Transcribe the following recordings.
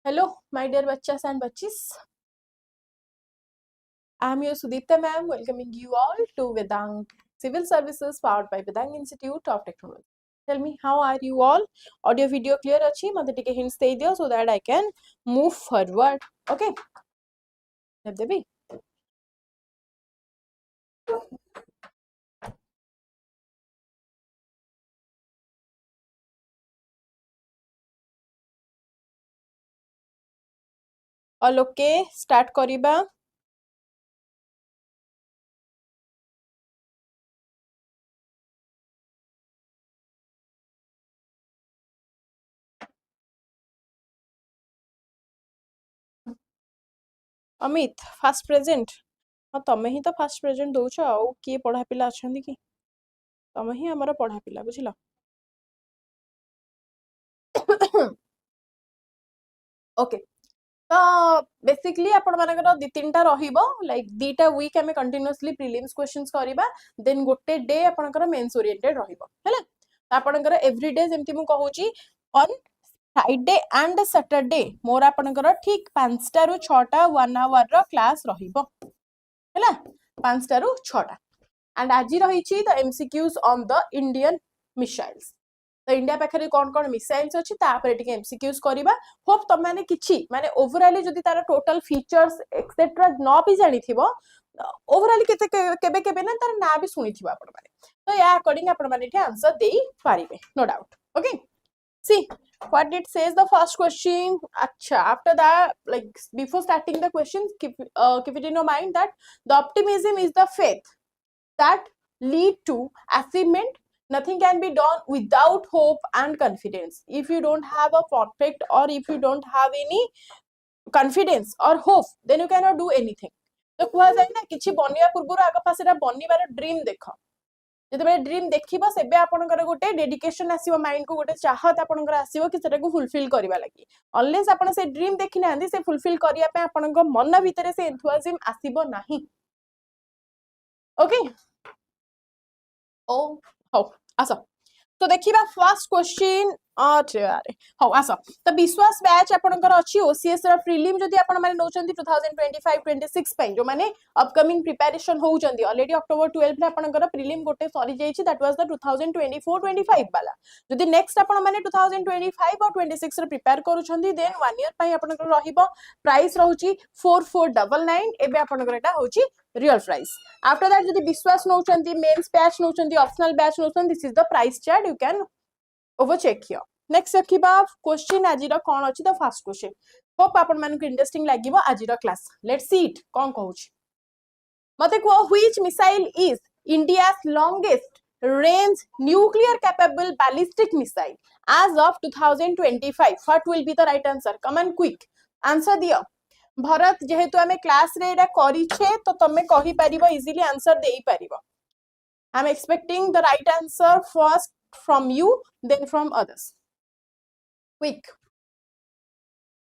Hello, my dear bachas and bachis. I am your Sudipta ma'am, welcoming you all to Vedang Civil Services powered by Vedang Institute of Technology. Tell me, how are you all? Audio video clear achi? Mate tike hints dei dio so that I can move forward. Okay? Devi. All okay? Start kariba. Amit, fast present. हाँ तमें ही तो fast present दौच आउ किए पढ़ा पिला अच्छा कि तमें ही आमर पढ़ा पिला बुझल ओके तो बेसिकली आपण मानकर दी तीन टा रहिबो लाइक दीटा वीक हमें कंटीन्यूअसली प्रीलिम्स क्वेश्चंस करिबा देन गोटे डे आपनकर मेंस ओरिएंटेड रहिबो हैला आपनकर एवरीडे जेमति मु कहूची ऑन फ्राइडे एंड सैटरडे मोर आपनकर ठीक 5 टा रु 6 टा 1 आवर रो क्लास रहिबो हैला 5 टा रु 6 टा एंड आज रहिची the MCQs on the Indian missiles तो इंडिया पाखे कौन कौन मिसाइल्स अच्छी एमसीक्यूज करवा होप तुम मैंने किछि माने ओवरऑल जदि तार टोटल फीचर्स एक्सेट्रा न भी जानी थिबो ओवरऑल केते केबे केबे ना तार ना भी सुनी थिबो आपण माने तो या अकॉर्डिंग आपण माने एठी आंसर देई पारिबे no doubt okay see what it says the first question acha after that like before starting the question keep it in your mind that the optimism is the faith that lead to achievement. Nothing can be done without hope and confidence. If you don't have a perfect or if you don't have any confidence or hope, then you cannot do anything. तो कुहा जाय ना किछि बनिया पूर्व आग पासेरा बनिबार dream देख जेतेबे dream देखिबो सेबे आपनकर गोटे डेडिकेशन आसीबो माइंड को गोटे चाहत आपनकर आसीबो कि सेटा को फुलफिल करबा लागि अनलेस आपन से ड्रीम देखि नांदी से फुलफिल करिया पे आपनक मन भितरे से एंथुसियाज्म आसीबो नाही ओके ओ हो आसा तो देखिबा फर्स्ट क्वेश्चन अरे अरे हो आसा तो विश्वास बैच आपनकर अछि ओसीएस रा प्रीलिम जदि आपन माने नौचंती 2025-26 पई जो माने अपकमिंग प्रिपरेशन होउ चंदी ऑलरेडी अक्टोबर 12 रे आपनकर प्रीलिम गोटे सरी जाईछि दैट वाज द 2024-25 वाला जदि नेक्स्ट आपन माने 2025 और 26 रे प्रिपेयर करू चंदी देन 1 ईयर पई आपनकर रहिबो प्राइस रहउछि 4499 एबे आपनकर एटा होउछि रियल प्राइस आफ्टर दैट जदि विश्वास नौचंती मेंस बैच नौचंती ऑप्शनल बैच नौचंती this is the price chart you can overcheck here next देखिबा क्वेश्चन आजिरा कोन अछि द फर्स्ट क्वेश्चन होप आपन मानक इंटरेस्टिंग लागिबो आजिरा क्लास लेट्स सी इट कोन कहउछि मते को which missile is India's longest range nuclear capable ballistic missile as of 2025 what will be the right answer come on quick answer दियो भरत जेहेतु हमें class रे एटा करिछे तो तमे कहि परिबो इजीली आंसर देई परिबो I am expecting the right answer first from you, then from others. Quick.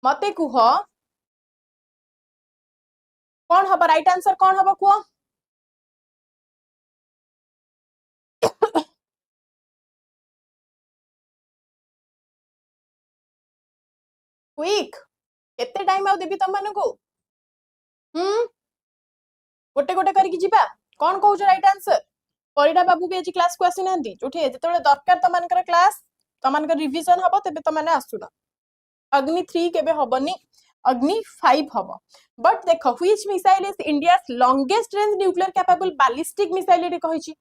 मते कुह कौन हबा right answer कौन हबा कुह Quick. केते टाइम आउ देबी तम मानको गोटे गोटे करिक जिबा कौन कहउछ राइट आंसर परिडा बाबू भी आज क्लास को आसी नांदी जोठी जेतबे दरकार त मानकर क्लास त मानकर रिवीजन हबो तबे त माने आसुना अग्नि 3 केबे हबनी अग्नि 5 हबो बट देखो which missile is India's longest range nuclear capable ballistic missile रे कहिछि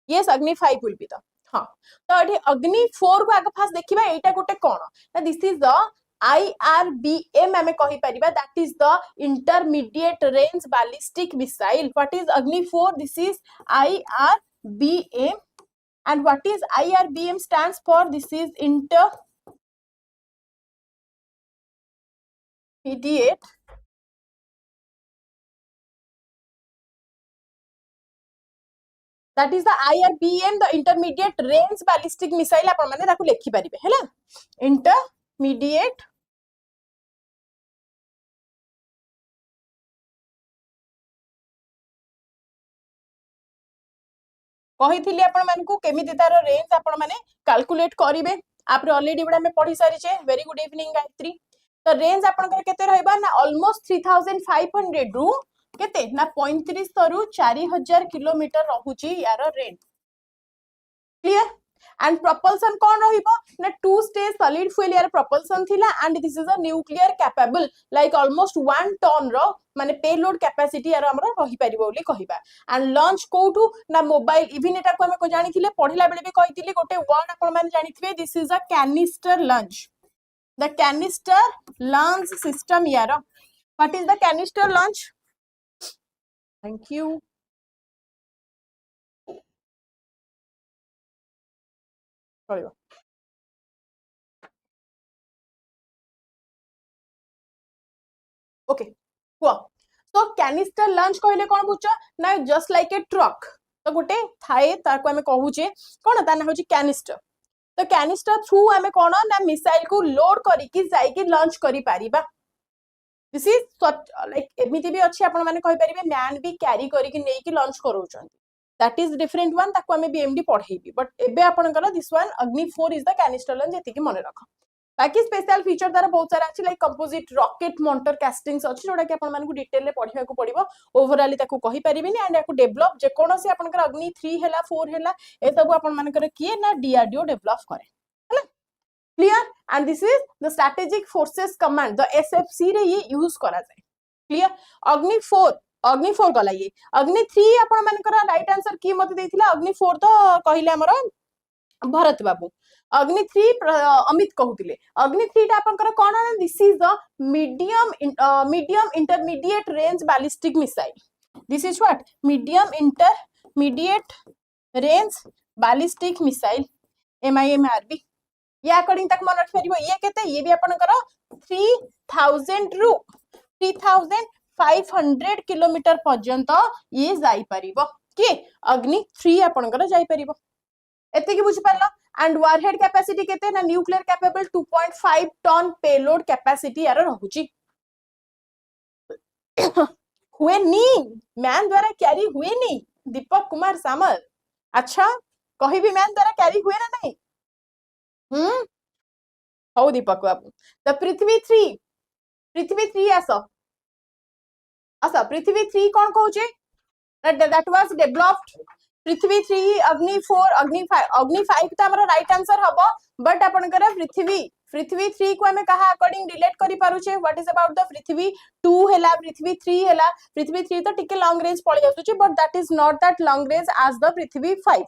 यस अग्नि 5 विल बी द हां तो एठी अग्नि 4 को आगे फास्ट देखिबा एटा गोटे कोन ना दिस इज द IRBM हमें कहि परिबा that is the intermediate range ballistic missile what is Agni 4 this is IRBM and what is IRBM stands for this is intermediate that is the IRBM the intermediate range ballistic missile आपण माने ताकू लेखि परिबे हैला intermediate कहिथिली आपण मानकू केमिति तार range आपण माने कैलकुलेट करिवे आपरे ऑलरेडी बडा में पढी सारी छे वेरी गुड इवनिंग गायत्री तो रेंज आपनकर केते रहइबा ना ऑलमोस्ट 3500 रु केते ना 3500 रु 4000 किलोमीटर रहुची यार रेंज क्लियर एंड propulsion कौन रहिबो ना टू स्टेज सॉलिड फ्यूल यार propulsion थिला and this is a nuclear capable like almost 1 ton रो माने पेलोड कैपेसिटी यार हमरा रहि परिबो बोली कहिबा एंड लॉन्च कोठू ना मोबाइल इवन एटा को हम को जानिथिले पढिला बेले भी कहिथिली गोटे वर्ड आपण माने जानिथिबे this is a canister launch the canister launch system यार what is the canister launch thank you चलिबो ओके हुआ तो कैनिस्टर लॉन्च कहले कोन बुझ ना जस्ट लाइक ए ट्रक तो गोटे थाए ताको हमें कहूचे कोन ता ना होची कैनिस्टर तो कैनिस्टर थ्रू हमें कोन ना मिसाइल को लोड करी कि जाई कि लॉन्च करी पारिबा दिस इज लाइक एमिति भी अछि आपण माने कहि परिबे मैन भी कैरी करी कि नै कि लॉन्च करूछन दैट इज डिफरेंट वन ताको हमें बीएमडी पढेबी बट एबे आपनकर दिस वन अग्नि 4 इज द कैनिस्टर लॉन्च जेति कि मने रख बाकी स्पेशल फीचर तार बहुत सारा अछि like composite rocket motor castings अछि जोडा कि आपण मानकु डिटेल ले पढिबा को पडिबो ओवरऑल ताको कहि परिबिनी एंड याको डेवलप जे कोनोसी आपनकर अग्नि 3 हैला 4 हैला ए सब आपण मानकर किए ना डीआरडीओ डेवलप करे हैला clear and this is the strategic forces command the SFC रे ये यूज करा जाय क्लियर अग्नि 4 गला ये अग्नि 3 आपण मानकर राइट आंसर की मते देथिला अग्नि 4 तो कहिले हमर भरत बाबू अग्नि 3 अमित कहूतिले अग्नि 3 टा आपनकर कोन ना this is the medium intermediate range ballistic missile this is what medium intermediate range ballistic missile MIMRB ये अकॉर्डिंग तक मन रख परिबो ये केते ये भी आपनकर 3000 रु 3500 किलोमीटर पर्यंत ये जाई परिबो कि अग्नि 3 आपनकर जाई परिबो एते कि बुझ पारलो एंड वारहेड कैपेसिटी केते ना nuclear capable 2.5 ton payload capacity यार रहूची हुए नी मैन द्वारा कैरी हुए नी दीपक कुमार सामल अच्छा कहि भी मैन द्वारा कैरी हुए ना नहीं हो दीपक बाबू द पृथ्वी 3 आसो पृथ्वी 3 कौन कहूचे that was developed पृथ्वी 3 अग्नि 4 अग्नि 5 तो हमर राइट आंसर हबो बट आपनकर पृथ्वी 3 को हमें कहा अकॉर्डिंग रिलेट करि पारुचे what is about the Prithvi 2 हैला पृथ्वी 3 हैला पृथ्वी 3 तो टिके लॉन्ग रेंज पळि आसुची but that is not that long range as the Prithvi 5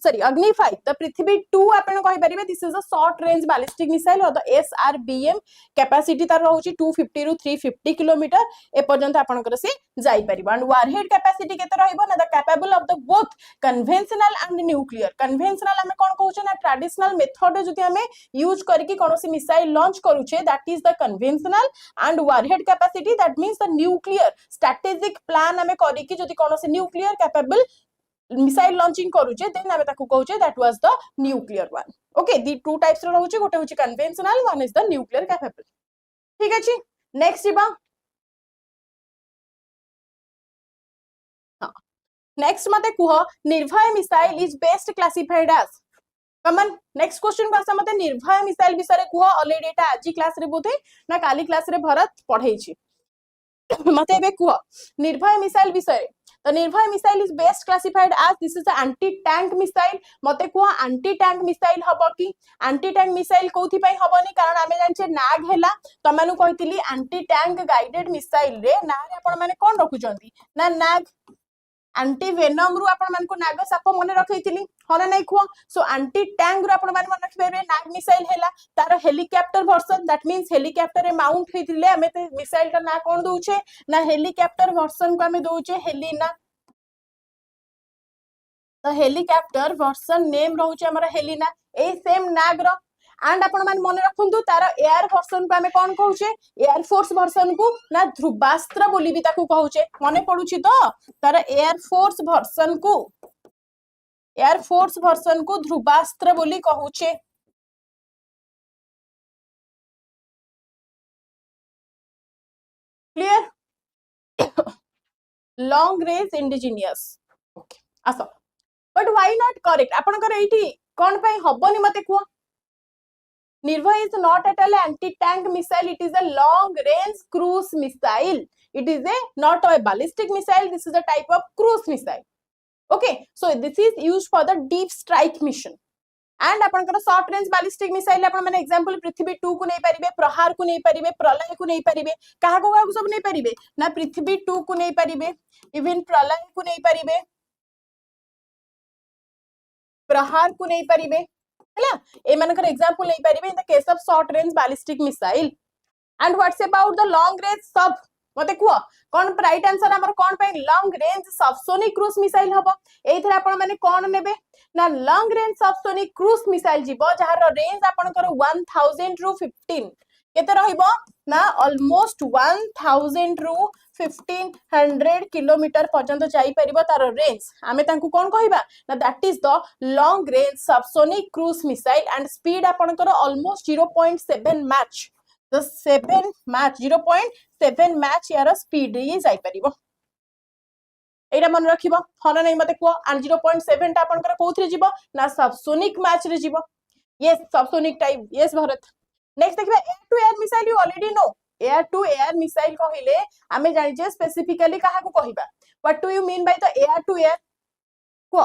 sorry Agni 5 the Prithvi 2 आपण कहि परिबे this is a short range ballistic missile और द एसआरबीएम कैपेसिटी तार रहउची 250 रु 350 किलोमीटर ए पर्यंत आपनकर से जाई परिबो एंड वारहेड कैपेसिटी केते रहइबो ना the capable of the both conventional and nuclear conventional हमें कोन कहउचे ना ट्रेडिशनल मेथड जति हमें यूज करके कोनोसी मिसाइल लॉन्च करूचे that is the conventional and warhead capacity that means the nuclear strategic plan हमें करके जति कोनोसी न्यूक्लियर कैपेबल मिसाइल लॉन्चिंग करूचे देन हमें ताकू कहूचे that was the nuclear one okay the two types रो रहउचे गोटे होची conventional one is the nuclear capable ठीक अछि नेक्स्ट इबा हां नेक्स्ट मते कुह Nirbhay missile is best classified as common next question को मते निर्भय मिसाइल विषय कुह ऑलरेडी एटा आजी क्लास रे बोथे ना काली क्लास रे भरत पढाई छी मते एबे कुह निर्भय मिसाइल विषय तो Nirbhay missile is best classified as this is a anti tank missile मते कुह एंटी टैंक मिसाइल हबो कि एंटी टैंक मिसाइल कोथि पई हबोनी कारण आमे जानचे नाग हैला त मानु कहितली एंटी टैंक गाइडेड मिसाइल रे ना रे आपण माने कोन रखुचंती ना नाग एंटी वेनम रु आपण मान को नाग साप मन रखैतिली हना नै खुआ सो एंटी टैंक रु आपण मान मन रखबे नाग मिसाइल हैला तार helicopter version that means helicopter रे माउंट हेतिले हमें ते मिसाइल का ना कोन दोउछे ना हेलिकॉप्टर वर्जन को हमें दोउछे हेलिना तो हेलिकॉप्टर वर्जन नेम रहउछे हमरा हेलिना ए सेम नाग रो एंड आपण मान मन रखंतु तार एयर वर्जन को हमें कोन कहउछे एयर फोर्स वर्जन को ना ध्रुवास्त्र बोली भी ताकू कहउछे मने पडुछि तो तार एयर फोर्स वर्जन को ध्रुवास्त्र बोली कहउछे clear long range indigenous okay आसो बट व्हाई नॉट करेक्ट आपनकर एठी कोन पई हबोनी मते कुआ Nirva is not at all anti-tank missile. It is a long-range cruise missile. It is not a ballistic missile. This is a type of cruise missile. Okay, so this is used for the deep strike mission. And आपनकर short range ballistic missile आपण माने example पृथ्वी 2 को नै परिबे, प्रहार को नै परिबे, प्रलय को नै परिबे, काहा को सब नै परिबे ना पृथ्वी 2 को नै परिबे, इवन प्रलय को नै परिबे, प्रहार को नै परिबे हैला ए मानकर एग्जांपल नै परिबे in the case of short range ballistic missile. And what's about the long range सब मते कुआ कोन राइट आंसर हमर कोन पे long range subsonic cruise missile हबो. एथरे आपण माने कोन नेबे ना long range subsonic cruise missile जीवो जहार रेंज आपनकर 1000 रु 15 केते रहिबो ना ऑलमोस्ट 1000 रु 1500 किलोमीटर पर्यंत जाई परिबो तार रेंज. आमे तांकु कोन कहिबा ना that is the long range subsonic cruise missile and speed आपनकर almost 0.7 Mach the 7 match 0.7 match यार स्पीड रे जाई परिबो. एटा मन रखिबो हन नै मते को and 0.7 टा आपनकर कोथरे जीवो ना सबसोनिक मैच रे जीवो. Yes subsonic type. Yes Bharat. Next देखबा air to air missile. You already know air to air missile कहिले आमे जानि जे स्पेसिफिकली काहा को कहिबा. What do you mean by the air to air को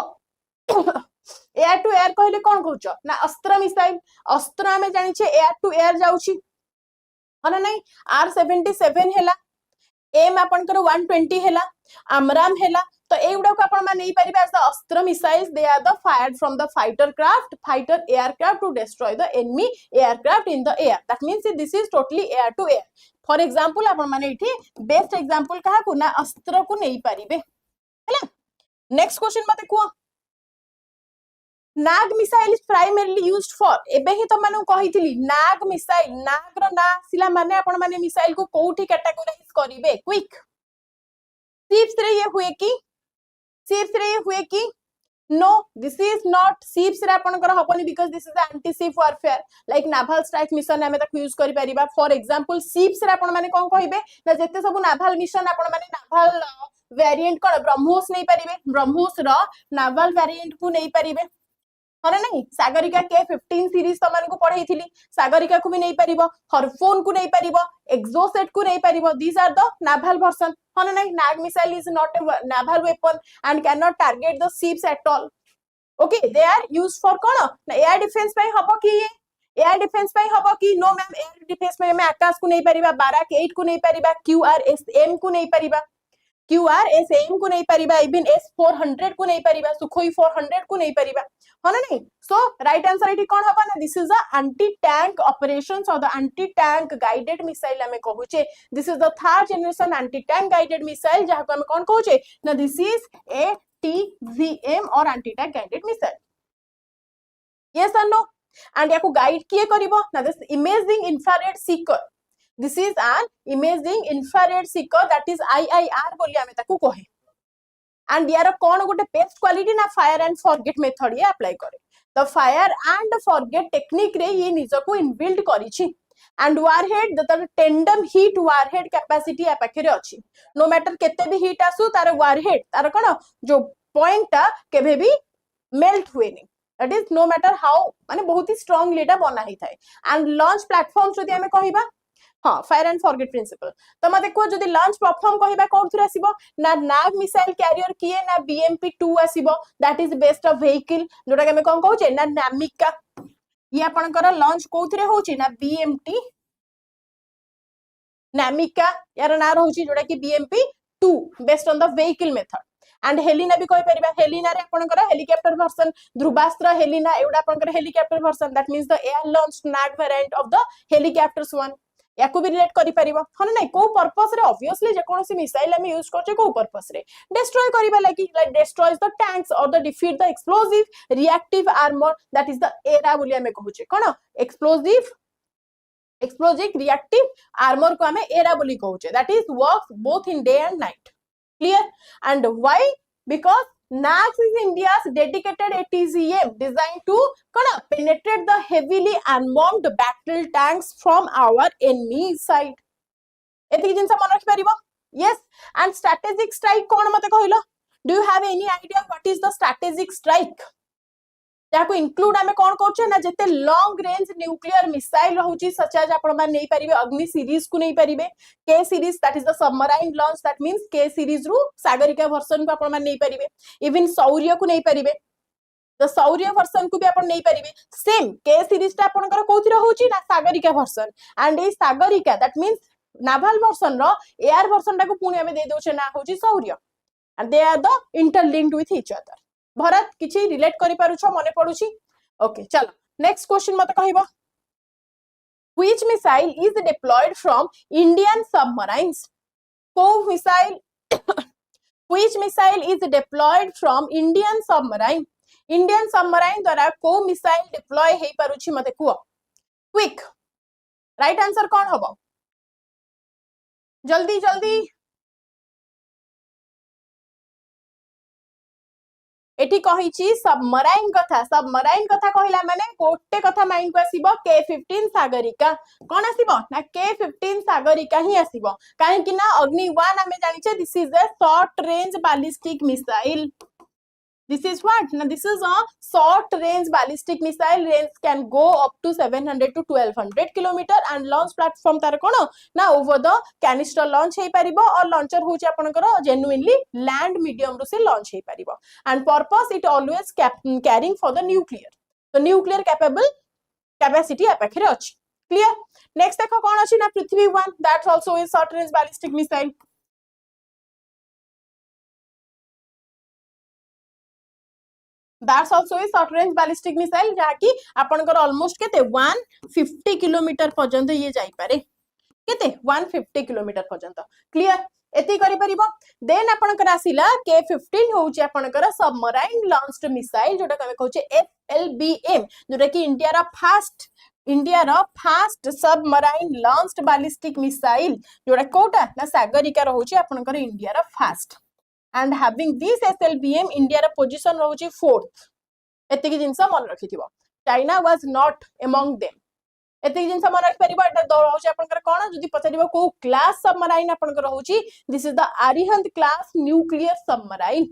एयर टू एयर कहिले कोन कहउछ ना अस्त्र मिसाइल. अस्त्र आमे जानि छे एयर टू एयर जाउची हना नहीं. R77 हेला, एम आपनकर 120 हेला, आमराम हेला. तो एगुडा को आपण मा नै परिबे as the Astra missiles. They are the fired from the fighter aircraft to destroy the enemy aircraft in the air. That means this is totally air to air. For example आपण माने इठी बेस्ट एग्जांपल कहा को ना अस्त्र को नै परिबे हैला. नेक्स्ट क्वेश्चन मते को Nag missile is primarily used for. एबे ही तो मानु कहितली नाग मिसाइल. नाग रो ना सिला माने आपण माने मिसाइल को कोठी कैटेगराइज करिवे क्विक. शिप्स रे ये हुए की शिप्स रे ये हुए की no this is not ships रे आपनकर हबनी because this is anti ship warfare like naval strike mission हमें ताको यूज करि परिबा. फॉर एग्जांपल शिप्स रे आपण माने कोन कहिबे ना जते सब नावल मिशन आपण माने नावल वेरिएंट कोन ब्रह्मोस नै परिबे. ब्रह्मोस रो नावल वेरिएंट को नै परिबे हरे नहीं. सागरिका K15 सीरीज तमान को पढ़ाई थिली. सागरिका को भी नहीं परिबो, हरफोन को नहीं परिबो, एक्सोसेट को नहीं परिबो. These are the naval version हरे नहीं. Nag missile is not a naval weapon and can not target the ships at all. Okay they are used for कोन ना एयर डिफेंस पे हबो की एयर डिफेंस पे हबो की नो मैम एयर डिफेंस में आकाश को नहीं परिबा, बाराक 8 को नहीं परिबा, QRSM को नहीं परिबा, QRSM को नहीं परिबा, इवन S400 को नहीं परिबा, सुखोई 400 को नहीं परिबा हना नहीं. सो राइट आंसर इठी कोन हबा ना this is a anti tank operations और the anti tank guided missile हमें कहूचे. This is the third generation anti tank guided missile जहा को हम कोन कहूचे ना दिस इज ATGM और anti tank guided missile. Yes और नो. एंड याको गाइड किए करिवो ना this imaging infrared seeker. This is an imaging infrared seeker that is IIR बोली हमें ताको कहे. एंड यार कोन गोटे बेस्ट क्वालिटी ना फायर एंड फॉरगेट मेथड ये अप्लाई करे. The fire and forget technique रे ये निज को इनबिल्ड करिछि. And warhead the tandem heat warhead capacity आ पाखरे अछि. नो मैटर केते भी हीट आसु तार वारहेड तार कोन जो पॉइंट ता केबे भी मेल्ट हुए नहीं. That is no matter how माने बहुत ही स्ट्रांगली एटा बना ही थाए. एंड लॉन्च प्लेटफॉर्म जदि हमें कहिबा हाँ फायर एंड फॉरगेट प्रिंसिपल. तो मते को जदि लॉन्च प्लेटफॉर्म कहिबा कोन थ्रू आसीबो ना नाग मिसाइल कैरियर किए ना BMP-2 आसीबो. That is best of vehicle जोटा के हम कोन कहूचे ना नामिका. ये आपनकर लॉन्च कोथरे होची ना BMT नामिका यार ना रहउची जोटा कि BMP-2 based on the vehicle method. And Helina भी कहि परिबा. हेलिना रे आपनकर हेलीकॉप्टर वर्जन ध्रुवास्त्र हेलिना एउडा आपनकर helicopter version. That means the air launched Nag variant of the helicopters one. याको भी रिलेट करि परिबो हन नै. को पर्पस रे ऑब्वियसली जे कोनोसी मिसाइल हम यूज करछे को पर्पस रे डिस्ट्रॉय करिबा लागी लाइक डिस्ट्रॉयज द टैंक्स और the defeat the explosive reactive armour. That is the ERA बोली हमें कहूचे कोन एक्सप्लोसिव रिएक्टिव आर्मर को हमें एरा बोली कहूचे. That is works both in day and night. Clear. And why because NAX is India's dedicated ATGM designed to penetrate the heavily armed battle tanks from our enemy side. एतिक जिनसा मन रखि परिबो. Yes. And strategic strike कोन मते कहिलो. Do you have any idea what is the strategic strike? ताको include आमे कोन करछे ना जेते long range nuclear missile रहउची सच एज आपण मान नै परिबे अग्नि सीरीज को नै परिबे K series that is the submarine launch that means K series रु सागरिका वर्जन को आपण मान नै परिबे इवन सौर्य को नै परिबे तो सौर्य वर्जन को भी आपण नै परिबे सेम के सीरीज ता आपणकर कोथि रहउची ना Sagarika version and a Sagarika that means naval version रो एयर वर्जन ता को पुनी हमें दे दोछे ना होची Shaurya and they are the interlinked with each other Bharat किछि रिलेट करि पारुछ मने पडुछि ओके चलो नेक्स्ट क्वेश्चन मते कहइबो which missile is deployed from Indian submarines को missile which missile is deployed from Indian submarine द्वारा को मिसाइल डिप्लॉय हे पारुछि मते कुओ क्विक राइट आंसर कोन हबो जल्दी जल्दी एठी कहिछि सबमराइन कथा कहिला माने गोटे कथा माइंड को आसीबो K15 सागरिका कोन आसीबो ना K15 सागरिका ही आसीबो काहे कि ना अग्नि 1 हमें जानि छे this is a short range ballistic missile this is what now this is a short range ballistic missile range can go up to 700 to 1200 kilometer and launch platform तार कोन ना over the canister launch हे परिबो और launcher होची आपनकर genuinely land medium रो से launch hey परिबो and purpose it always carrying for the nuclear so nuclear capacity अपाखरे अछि clear next देखो कोन अछि ना पृथ्वी 1 that's also a short range ballistic missile that's also a short range ballistic missile जहा कि आपनकर almost केते 150 kilometre पर्यंत ये जाई पारे केते 150 किलोमीटर पर्यंत क्लियर एती करि परिबो देन आपनकर आसीला K15 होउची आपनकर सबमराइन लॉन्च्ड मिसाइल जोटा कमे कहउचे SLBM जोटा कि इंडिया रो first submarine launched ballistic missile जोटा कोटा ना सागरिका रहउची आपनकर इंडिया रो first and having this SLBM India रा position रहउची 4th एतिकी जिंस मन रखिथिबो China was not among them एतिकी जिंस मन रख परिबो एटा रहउची आपनकर कोन जदी पछारिबो को क्लास सबमराइन आपनकर रहउची this is the Arihant class nuclear submarine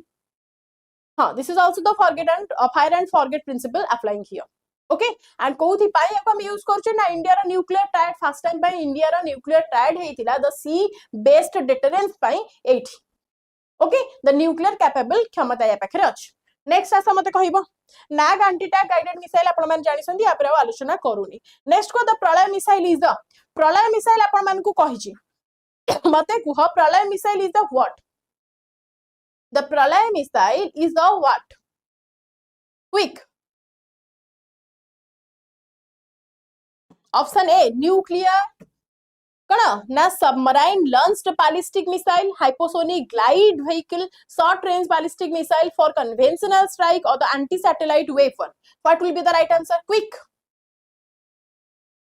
हां this is also the fire and forget principle applying here okay and कोथि पाई हम यूज करछे ना इंडिया रा न्यूक्लियर ट्रायड फर्स्ट टाइम पाई इंडिया रा न्यूक्लियर ट्रायड हेतिला द सी बेस्ड डिटरेंस पाई 8 okay the nuclear capable क्षमता या पाखरे अछि नेक्स्ट आसा मते कहिबो Nag anti tank guided missile आपण मान जानि संदी या पर आलोचना करूनी नेक्स्ट को the Pralay missile is the Pralay missile आपण मान को कहिछि मते कुह Pralay missile is the what the Pralay missile is the what quick option a nuclear कण ना submarine launched ballistic missile hypersonic glide vehicle short range ballistic missile for conventional strike और the anti satellite weapon what will be the right answer quick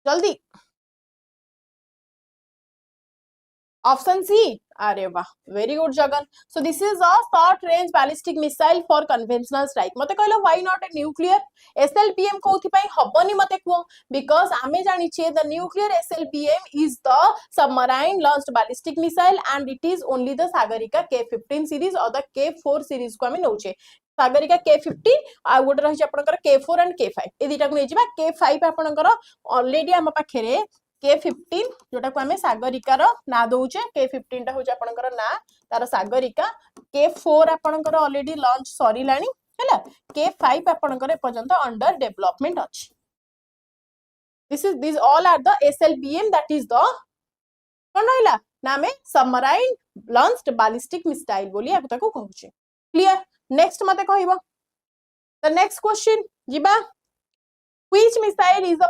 जल्दी option C अरे वाह very good Jagan so this is a short range ballistic missile for conventional strike मते कहलो why not a nuclear SLBM कोथि पई हबनी मते को बिकॉज़ आमे जानि छे the nuclear SLBM is the submarine launched ballistic missile and it is only the Sagarika K15 series और द K4 सीरीज को आमे नउछे सागरिका K15 आ गोटे रहि आपनकर K4 एंड K5 ए दिटा को नै जिबा K5 आपनकर ऑलरेडी हम पाखरे K15 जोटा को हमें सागरिका रो ना दोउचे K15 टा होचे आपनकर ना तार सागरिका K4 आपनकर ऑलरेडी लॉन्च सरी लानी हैला K5 आपनकर पर्यंत अंडर डेवलपमेंट अछि these all are the SLBM that is the कोन रहला नामे सबमराइन लॉन्च्ड बैलिस्टिक मिसाइल बोली आको ताको कहउचे क्लियर नेक्स्ट मते कहइबो द नेक्स्ट क्वेश्चन जिबा which missile is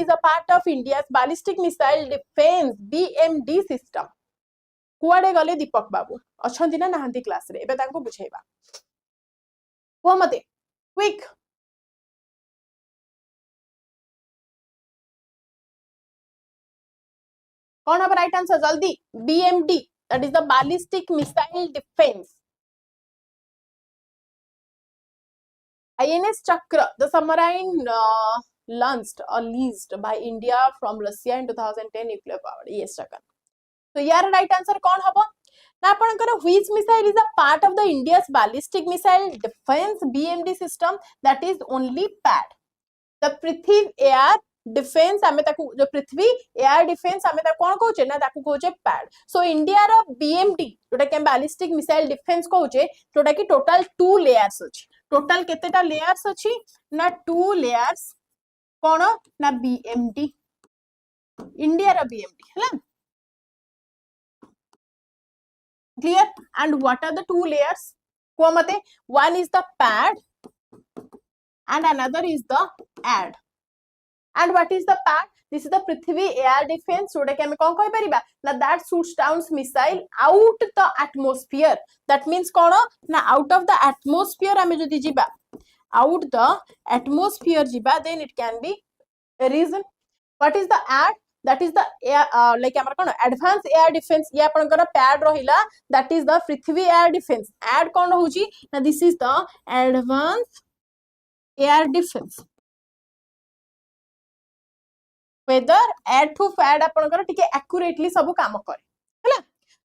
a part of India's ballistic missile defense BMD system कुआडे गले दीपक बाबू अछंती ना नाहंती class रे एबे ताको बुझेबा को मते क्विक कौन अब राइट आंसर जल्दी BMD that is the ballistic missile defense INS Chakra the submarine launched or leased by India from Russia in 2010 nuclear power yes Chakra तो यार राइट आंसर कौन हबो ना आपनकर which missile is a part of the India's ballistic missile defense BMD system that is only PAD. The Prithvi air defence आमे ताकू जो पृथ्वी air defence आमे ताकू कोन कहूचे ना ताकू कहूचे पैड. सो इंडिया रो बीएमडी जोटा के बैलिस्टिक मिसाइल डिफेंस कहूचे जोटा की टोटल 2 लेयर्स अछि. टोटल केतेटा लेयर्स अछि ना 2 लेयर्स कोन ना बीएमडी इंडिया रो बीएमडी हला clear. And what are the 2 layers को मते one is the pad and another is the ad. And what is the pad? This is the Prithvi air defense. जोटा कि हमें कौन कहि परिबा ना that shoots down missile out the atmosphere. That means कौन ना out of the atmosphere हमें जदि जिबा out the atmosphere जिबा then it can be a reason. What is the ad? That is the air like हमर कौन advanced air defense. ये आपनकर pad रहिला that is the Prithvi air defense. Ad कौन होची ना this is the advanced air defense. whether add to pad आपनकर टिके एक्यूरेटली सब काम करे हला.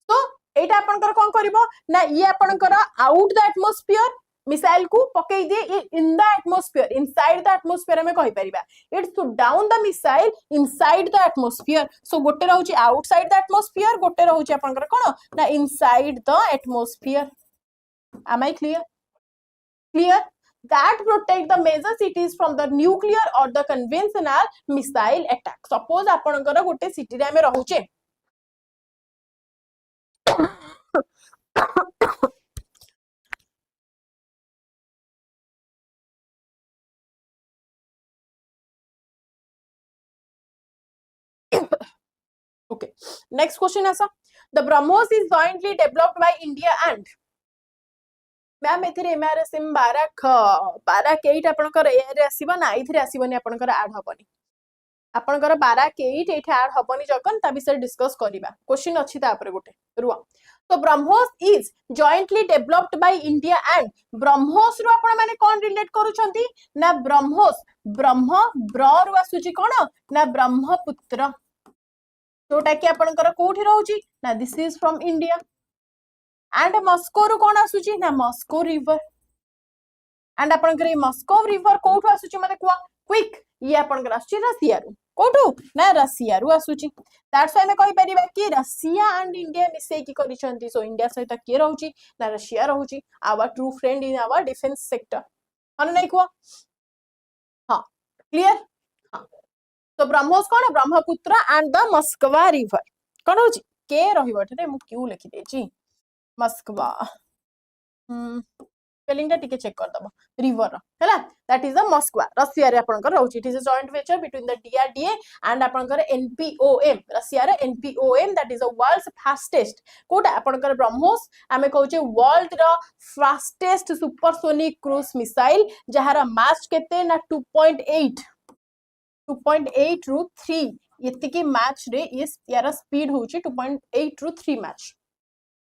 तो एटा आपनकर कोन करबो ना ये आपनकर आउट द एटमॉस्फियर मिसाइल को पकई दे in the atmosphere inside the atmosphere हमें कहि परिबा it shoot down the missile inside the atmosphere. So गोटे रहउची आउटसाइड द एटमॉस्फियर गोटे रहउची आपनकर कोन ना inside the atmosphere. am I clear? Clear. That protect the major cities from the nuclear or the conventional missile attack. Suppose आपनकर गोटे city रे हमें रहउचे okay. Next question आसा. The BrahMos is jointly developed by India and ma'am एथिरे MRSAM 12 8 आपनकर AR रे आसीबा ना इथिरे आसीबनी आपनकर ऐड हबनी आपनकर 12 8 एठी ऐड हबनी जकन ता विषय डिस्कस करिबा. क्वेश्चन अछि ता ऊपर गोटे रुआ. तो BrahMos is jointly developed by India and BrahMos रो आपण माने कोन रिलेट करूछंती ना BrahMos ब्रह्म ब्र रो आसुची कोन ना ब्रह्मपुत्र जोटा कि आपनकर कोठी रहउची ना this is from India. And Moscow रो कोन आसुची ना मस्को रिवर. एंड आपनकर मस्को रिवर कोठो आसुची मते कुआ क्विक ये आपनकर आसुची रशिया रो कोठो ना रशिया रो आसुची. दैट्स व्हाई मैं कहि परिबा कि रशिया एंड इंडिया मिसे की करिसंती. सो इंडिया सहित के रहउची ना रशिया रहउची our true friend in our defence sector अन नै कुआ. हां क्लियर. हां तो BrahMos कोन Brahmaputra and the Moskva river कोन होची के रहिबो ठे मु क्यू लिखि देची मस्कवा स्पेलिंग टिके चेक कर दबो रिवर हैला that is the Moskva Russia रे आपनकर रहउची. It is a joint venture between the DRDA and आपनकर NPOM रशिया रे NPOM that is the world's fastest कोटा आपनकर BrahMos हमें कहउचे वर्ल्ड रो फास्टेस्ट सुपरसोनिक क्रूज मिसाइल जहार मास केते ना 2.8 रू 3 यति की मैच रे यार स्पीड होची 2.8 रू 3 मैच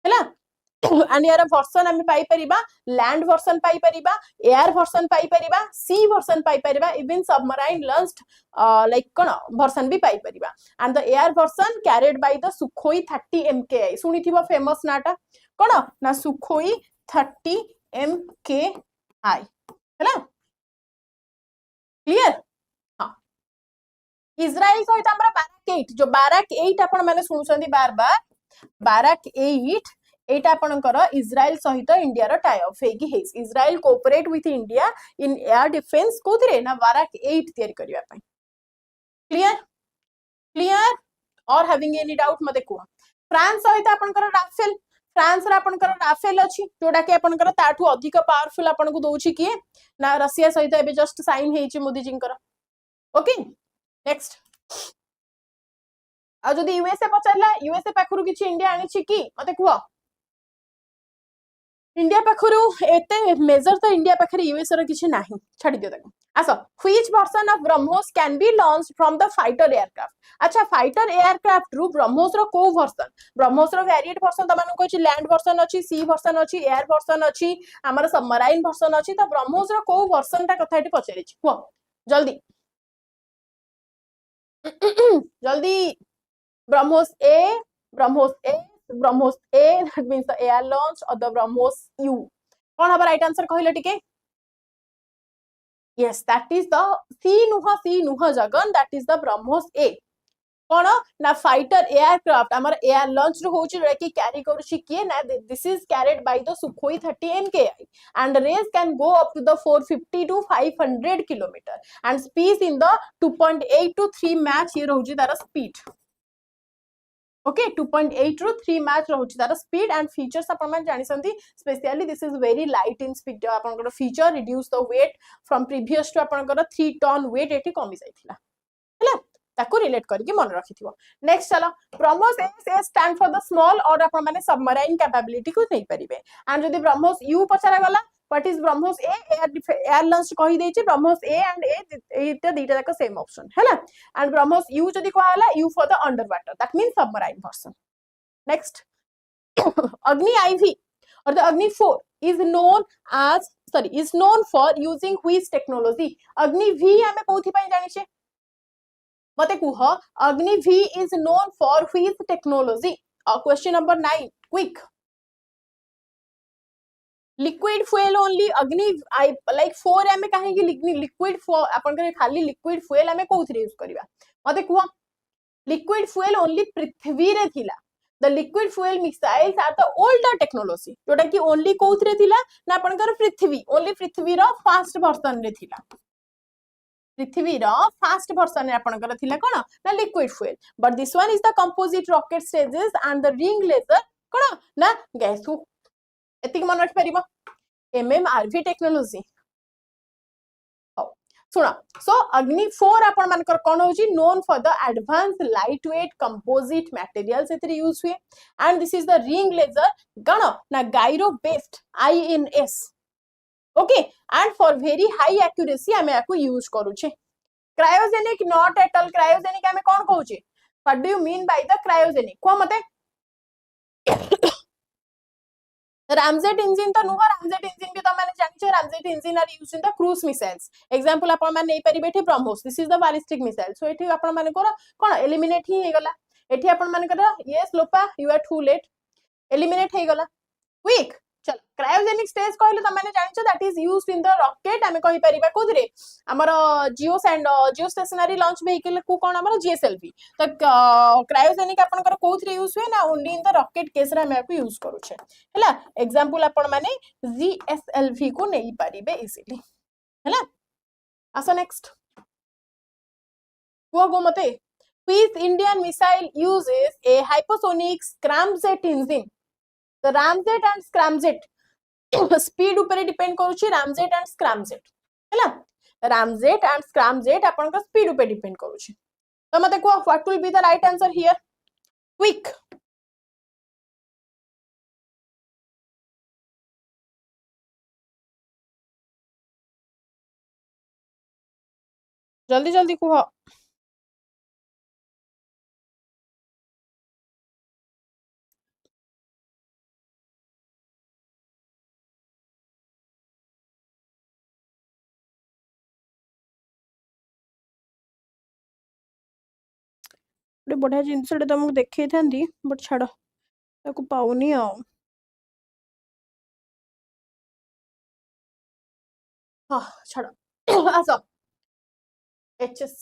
हैला. एंड यार वर्जन हमें पाई परिबा लैंड वर्जन पाई परिबा एयर वर्जन पाई परिबा सी वर्जन पाई परिबा इवन सबमराइन लॉन्च्ड लाइक कोन वर्जन भी पाई परिबा. And the air version carried by the Sukhoi 30 MKI सुनिथिबो फेमस नाटा कोन ना सुखोई 30 MKI हैला क्लियर. हां इजराइल सहित हमरा बाराक 8 जो बाराक 8 आपण माने सुनुसंदी बार बार बाराक 8 एटा आपनकर इजराइल सहित इंडिया रो टाई ऑफ हेगी हेस. Israel cooperate with India in air defence कोथिरे ना बाराक 8 तयारी करिया पई. क्लियर क्लियर और हैविंग एनी डाउट मते को. फ्रांस सहित आपनकर राफेल फ्रांस रा आपनकर राफेल अछि जोडा के आपनकर ताठू अधिक पावरफुल आपन को दोछि कि ना रशिया सहित एबे जस्ट साइन हेछि मोदी जिंकर. ओके नेक्स्ट आ जदी यूएसए पचारला यूएसए पाखरु किछि इंडिया आनिछि कि मते को इंडिया पाखरु एते मेजर तो इंडिया पाखरे यूएसए रो किछि नाही छाडी दियो ताको. आसो which version of BrahMos can be launched from the fighter aircraft. अच्छा फाइटर एयरक्राफ्ट रु BrahMos रो को वर्जन BrahMos रो वेरिएट वर्जन त मानु कोछि लैंड वर्जन अछि सी वर्जन अछि एयर वर्जन अछि हमर सबमराइन वर्जन अछि. त BrahMos रो को वर्जन ता कथा एटी पचेरि छि हो जल्दी जल्दी. BrahMos A BrahMos S BrahMos A, that means the air launch, or the BrahMos U. कौन हमारा राइट आंसर कहले टिके? Yes, that is the C नुह Jagan, that is the BrahMos A. कौन ना फाइटर एयरक्राफ्ट आमर एयर लॉन्च रो होची रे कि कैरी करूची किए ना this is carried by the Sukhoi 30 MKI and range can go up to the 450 to 500 kilometer and speed in the 2.8 to 3 Mach ये रहउची तारा स्पीड. ओके 2.8 ru 3 Mach रहउची तारा स्पीड एंड फीचर्स आपण मन जानि संती specially this is very light in speed आपण feature reduce the weight from previous to आपण 3 टन वेट एठी कमी जाइथिला हैला ताको रिलेट करके मन रखिथिबो. नेक्स्ट चलो BrahMos A stand for the small और आपण माने सबमराइन कैपेबिलिटी को नै परिबे एंड जदी BrahMos U पचरा गला what is BrahMos A air launch कहि देछि BrahMos A एंड A इटा दीटा जाक सेम ऑप्शन हैला एंड BrahMos U जदी कहला U for the under water that means submarine version. Next Agni IV or the Agni 4 is known for using which technology? Agni V हमें कोथि पय जानि छे मते कुह Agni V is known for which technology? Question number 9 quick. Liquid fuel only Agni like 4 हमें काहे कि liquid for अपन करे खाली liquid fuel हमें कोथि यूज करबा मते कुह liquid fuel only पृथ्वी रे थिला. The liquid fuel missiles are the older technology जोटा कि only कोथि रे थिला ना अपन कर पृथ्वी only पृथ्वी रो फास्ट वर्जन रे थिला. पृथ्वी रो फास्ट वर्जन रे आपण कर थिला कोन ना liquid fuel but this one is the composite rocket stages and the ring laser कोन ना गैस एतिक मन रख परिबो MMRV टेक्नोलॉजी. सुना सो Agni 4 आपण मानकर कोन होची known for the advance light weight composite materials एतरी यूज हुए and this is the ring laser गण ना gyro based INS. Okay and for very high accuracy हमें याको यूज करू छे. Cryogenic not at all cryogenic हमें कोन कहू छे what do you mean by the cryogenic को मते रामजेट इंजिन तो नुह रामजेट इंजिन भी तो माने जानि छे ramjet engine are used in the cruise missiles example आपण माने नै परिबे एठी BrahMos this is the ballistic missile so एठी आपण माने कोन एलिमिनेट ही हे गला एठी आपण माने यस लोपा you are too late eliminate हे गला क्विक. चल क्रायोजेनिक स्टेज कहले त माने जानि छ that is used in the rocket हमें कहि परिबा कोथरे हमर जियो स्टेशनरी लॉन्च व्हीकल को कोन हमर GSLV त क्रायोजेनिक आपण कर कोथरे यूज हुए ना only in the rocket case रे हमें को यूज करू छे हैला एग्जांपल आपण माने GSLV को नै परिबे इजीली हैला. आसो नेक्स्ट को मते which Indian missile uses a hypersonic scramjet engine? The ramjet and scramjet speed ऊपर डिपेंड करूची ramjet and scramjet हैला ramjet and scramjet अपन का स्पीड ऊपर डिपेंड करूची. तो मते को what will be the right answer here quick. जल्दी जल्दी कुह बढ़िया जिनस तुमको देखई थांदी बट छाड़ ताको पाउनी आ हाँ छाड़ आसो HS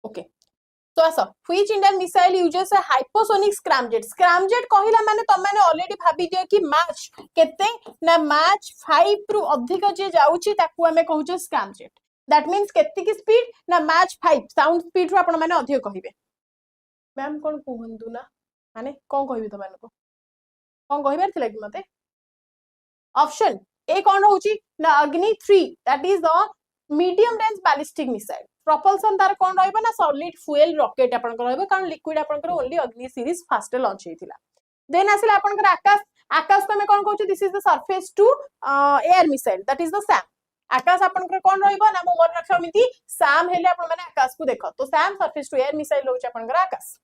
ओके तो आसो which Indian missile uses a hypersonic scramjet. Scramjet कहिला माने त माने ऑलरेडी भाबी दियो कि मैच केते ना मैच 5 रु अधिक जे जाउची ताकू हमें कहूचे स्क्रैमजेट. दैट मींस केते की स्पीड ना मैच 5 साउंड स्पीड रु आपण माने अधिक कहिबे. मैम कोन कहंदु ना माने कोन कहबी त माने को कोन कहबार थिला कि मते ऑप्शन ए कोन होची ना Agni 3 that is the medium range ballistic missile. propulsion तार कोन रहबा ना सॉलिड फ्यूल रॉकेट आपण को रहबा कारण लिक्विड आपण को only Agni series fast launch हेतिला. देन आसिला आपण को आकाश तो में कोन कहू this is the surface to air missile that is the SAM. Akash आपण को कोन रहबा ना मो मन रखा मिति सैम हेले आपण माने आकाश को देखो तो SAM surface to air missile होची आपण को आकाश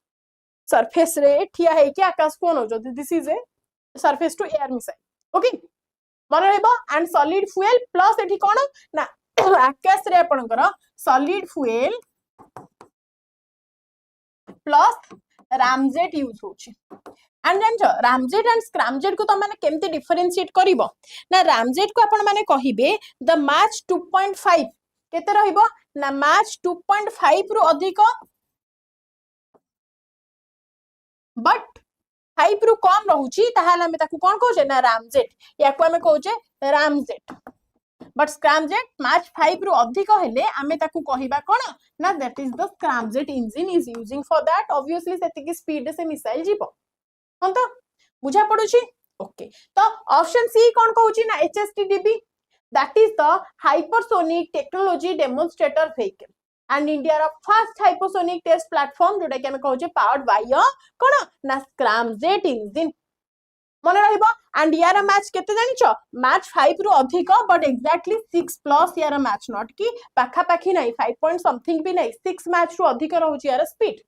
सरफेस रे ठिया है कि आकाश कोन हो जो this is a surface to air missile. Okay मन रहबा एंड सॉलिड फ्यूल प्लस एठी कोन ना आकाश रे आपण को solid fuel plus ramjet use होची एंड जानछ रामजेट एंड स्क्रैमजेट को तुम माने केमती डिफरेंशिएट करिवो ना रामजेट को आपण माने कहिबे द मैच 2.5 केते रहइबो ना मैच 2.5 रु अधिक बट 5 रु कम रहउची ताहाले हमें ताकू कोन कहूचे ना रामजेट या को हमें कहूचे रामजेट बट स्क्रैमजेट मैच 5 रु अधिक हेले आमे ताकू कहिबा कोन ना that is the scramjet engine is using for that obviously सेति की स्पीड से मिसाइल जीवो हम तो बुझा पड़ुची ओके तो ऑप्शन सी कौन कहूची ना HSTDB that is the hypersonic technology demonstrator vehicle and India रो फर्स्ट हाइपरसोनिक टेस्ट प्लेटफॉर्म जोटा कि हमें कहूचे पावर्ड बाय कोन ना स्क्रैमजेट इंजन मन रहिबो एंड यार मैच केते जानिचो मैच 5 रु अधिक बट एग्जैक्टली 6 प्लस यार मैच नॉट की पाखा पाखी नहीं 5 पॉइंट समथिंग भी नहीं 6 मैच रु अधिक रहउची यार स्पीड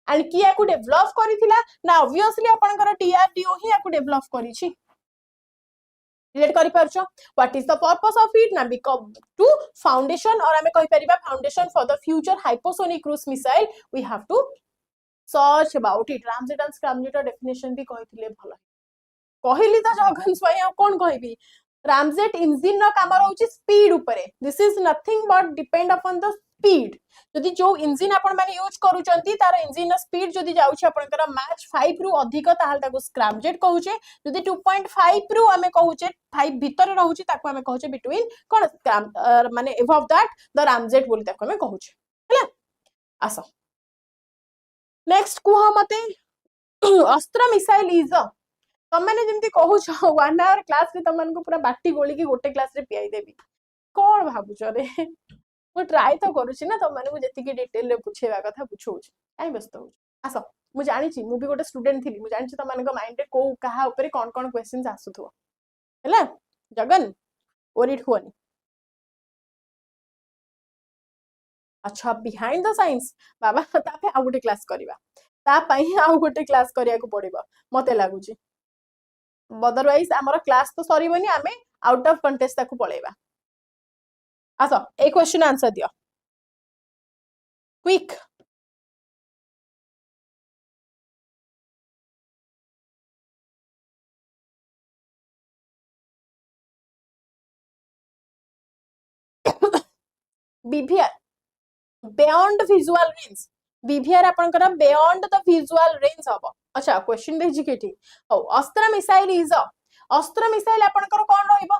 एंड की याकू डेवलप करिथिला ना ऑब्वियसली आपनकर DRDO ही याकू डेवलप करिछि रिलेट करि परछो what is the purpose of it ना बिकॉज टू फाउंडेशन और हमें कहि परिबा foundation for the future hypersonic cruise missile we have to search about it ramjet and scramjet definition भी कहिथिले भलो कहली तो जगन स्वयं आ कोन कहबी रामजेट इंजन रो काम रहउची स्पीड ऊपर this is nothing but depend upon the speed जदि जो इंजन आपण माने यूज करूचंती तार इंजन स्पीड जदि जाउची आपनकर मैच 5 रु अधिक ताहाल ताको स्क्रैमजेट कहूचे जदि 2.5 रु हमें कहूचे 5 भीतर रहउची ताको हमें कहूचे बिटवीन कोन स्क्रैम माने अबव दैट द रामजेट बोली ताको हमें कहूचे हला आसो नेक्स्ट कुह मते अस्त्र मिसाइल इज तुम मैंने जमी कहूछ 1 आवर क्लास रे तुम को पूरा बाटी गोली की गोटे क्लास रे पियाई देबी कौन भाबुछ रे मु ट्राई तो करूची ना तुम माने जति की डिटेल रे पूछेबा कथा पूछौछ काई व्यस्त हो आसो मु जानि छी मु भी गोटे स्टूडेंट थिली मु जानि छी तुम माने को माइंड रे को कहा ऊपर कोन कोन क्वेश्चंस आसुथो हैला जगन ओरिट होनी अच्छा बिहाइंड द साइंस बाबा तापे आ गोटे क्लास करबा ता पई आ गोटे क्लास करिया को पड़िबो मते लागुची अदरवाइज आमर क्लास तो सरीबनी आमे आउट ऑफ कंटेस्ट ताकू पळेबा आसो ए क्वेश्चन आंसर दियो quick BVR beyond visual range BVR आपनकर बियॉन्ड द विजुअल रेंज हबो अच्छा क्वेश्चन देखि केठी हो अस्त्र मिसाइल इज अस्त्र मिसाइल आपनकर कोन रहइबो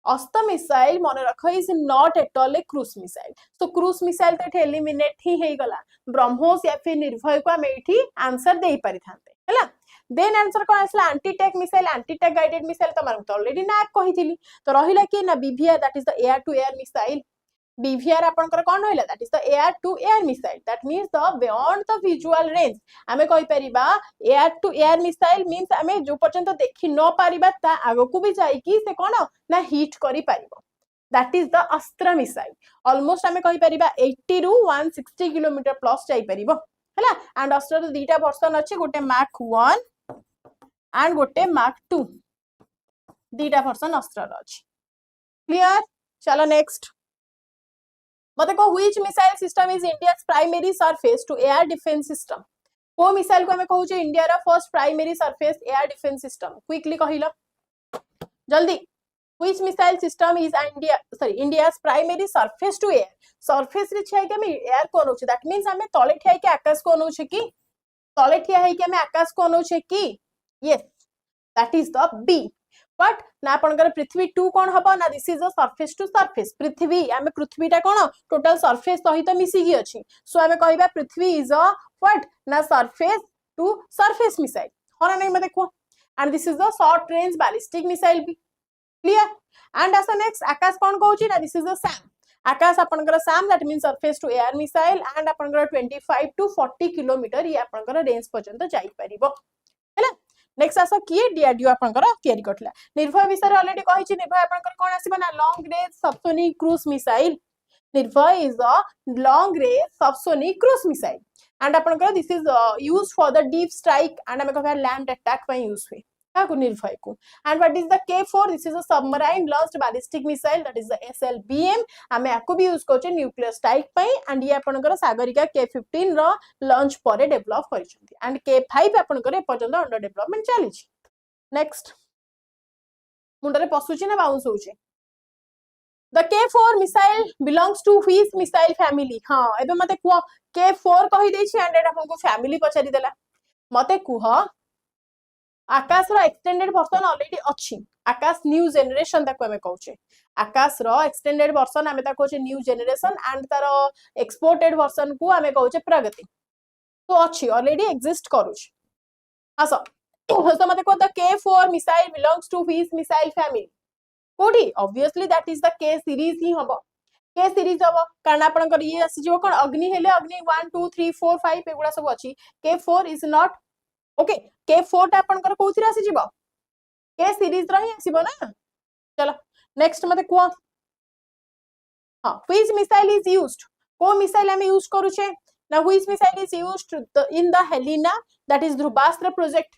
अस्त्र मिसाइल मन रख is not at all A cruise missile so cruise missile तो एलिमिनेट ही हे गला ब्रह्मोस या फिर निर्भय को हम एठी आंसर देई पारि थांते हैला देन आंसर कोन आसला एंटी टैक गाइडेड मिसाइल तो मानु ऑलरेडी ना कहिथिली तो रहिला कि ना BVR that is the air to air missile BVR आपनकर कोन होइला that is the air to air missile that means the beyond the visual range हमें कहि परिबा air to air missile means हमें जो पर्यंत देखि न पारिबा ता आगो को भी जाई कि से कोन ना हिट करि पारिबो दैट इज द अस्त्र मिसाइल ऑलमोस्ट हमें कहि परिबा 80 रु 160 किलोमीटर प्लस जाई परिबो हैला एंड अस्त्र तो दीटा वर्जन अछि गोटे मार्क 1 एंड गोटे मार्क 2 दीटा वर्जन अस्त्र अछि क्लियर चलो नेक्स्ट मते को which missile system is India's primary surface to air defence system को मिसाइल को हमें कहू जे इंडिया रा first primary surface air defence system quickly कहिलो जल्दी which missile system is India's primary surface to air surface रे छै के हम एयर को नोछ दैट मींस हमें तळे ठिया के आकाश को नोछ की तळे ठिया है कि हमें आकाश को नोछ की yes that is the B but ना आपनकर पृथ्वी 2 कोन हबो ना this is a surface to surface Prithvi हमें पृथ्वीटा कोन टोटल सरफेस सहित मिसी गी अछि सो हमें कहबा पृथ्वी इज अ व्हाट ना सरफेस टू सरफेस मिसाइल होना नहीं मैं देखो and this is the short range ballistic missile भी क्लियर एंड आसा नेक्स्ट आकाश कोन कहउची ना this is the SAM Akash आपनकर SAM that means surface to air missile and आपनकर 25 टू 40 किलोमीटर ये आपनकर रेंज पर्यंत जाई परिबो हैला नेक्स्ट आसो किए डीआरडीओ आपनकर तयारी करथला निर्भय विषय ऑलरेडी कहि छि निर्भय आपनकर कोन आसीबा ना long range subsonic cruise missile Nirbhay is a long range subsonic cruise missile and आपनकर this is used for the deep strike and हमें कहबा लैंड अटैक पई यूज हुए काकू निर्भय को and what is the K4 this is a submarine launched ballistic missile that is the SLBM आमे आकु भी use करछे न्यूक्लियर स्ट्राइक पई एंड ये आपनकर सागरिका K15 रो लॉन्च परे डेवलप करिसथि एंड K5 आपनकर पर्यंत अंडर डेवलपमेंट चली छी नेक्स्ट मुंडरे पसुची ना बाउंस होची The K4 missile belongs to which missile family हाँ एबे मते कुह K4 कहि देछि एंड एटा हमको फैमिली पचारि देला मते कुह आकाश रो एक्सटेंडेड वर्जन ऑलरेडी अछि आकाश न्यू जनरेशन ताको हमें कहउचे आकाश रो एक्सटेंडेड वर्जन हमें ताको कहउचे न्यू जनरेशन एंड तारो एक्सपोर्टेड वर्जन को हमें कहउचे प्रगति तो अछि ऑलरेडी एग्जिस्ट करूछ आसो तो मते को the K4 missile belongs to which missile family कोठी obviously that is the K series ही हबो K सीरीज हबो कारण आपनकर ये आसी जो कोन अग्नि हेले अग्नि 1 2 3 4 5 एगुडा सब अछि K4 is not okay K4 टा आपनकर कोथि आसी जिवो K सीरीज रही आसीबो ना चलो नेक्स्ट मते को हां व्हिच मिसाइल इज यूज्ड को मिसाइल हम यूज करूछे ना which missile is used in the Helina that is Dhruvastra project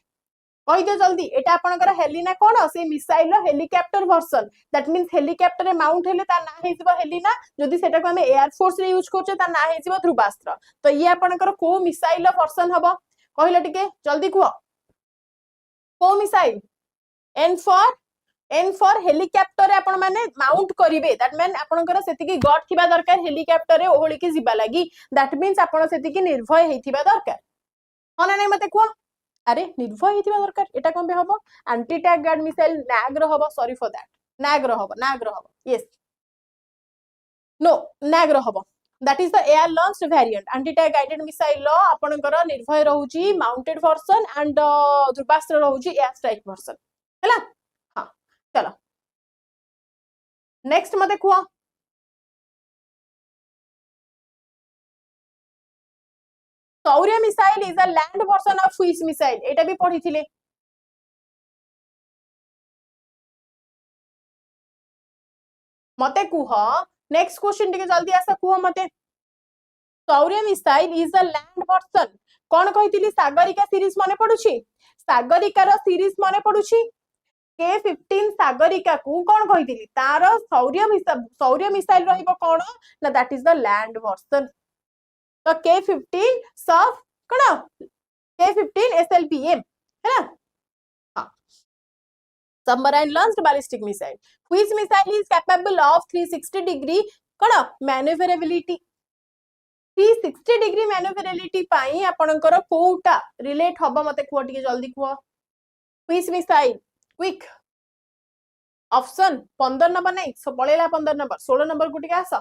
कहि दे जल्दी एटा आपनकर हेलिना कोन से missile helicopter version that means helicopter रे माउंट हेले ता ना हेजिबो हेलिना जदि सेटा को हम एयर फोर्स रे यूज करछे ता ना हेजिबो ध्रुवास्त्र तो ये आपनकर को मिसाइल वर्जन हबो कहिला टिके जल्दी कुह को मिसाइल एन फॉर हेलिकॉप्टर रे आपण माने माउंट करिवे दैट मीन आपनकर सेतिकी गट थिबा दरकार हेलिकॉप्टर रे ओहली की जिबा लागि दैट मींस आपण सेतिकी निर्भय हेथिबा दरकार हना नै मते कुह अरे निर्भय हेथिबा दरकार एटा कोन बे हबो anti tank guard missile Nag रो हबो सॉरी फॉर दैट नैग रो हबो यस नो नैग रो हबो that is the air launched variant anti tank guided missile लो आपनकर निर्भय रहउची माउंटेड वर्जन एंड ध्रुवास्त्र रहउची एयर स्ट्राइक वर्जन हैला हां चलो नेक्स्ट मते कुआ Shaurya missile is a land version of which missile एटा भी पढी थिले मते कुह नेक्स्ट क्वेश्चन टिके जल्दी आसा कुह मते Shaurya missile is a land version कोन कहितिली सागरिका सीरीज माने पडुची सागरिका रो सीरीज माने पडुची K15 सागरिका को कोन कहितिली तारो सौर्य मिसाइल रहिबो कोन ना that is the land version तो K15 सब कोन K15 SLBM है ना हां submarine launched ballistic missile which missile is capable of 360 degree कोन मैन्यूवरेबिलिटी 360 डिग्री मैन्यूवरेबिलिटी पाई आपनकर कोउटा रिलेट हबो मते को टिके जल्दी को which missile quick option 15 number नहीं पळेला 15 नंबर 16 नंबर को टिके आसा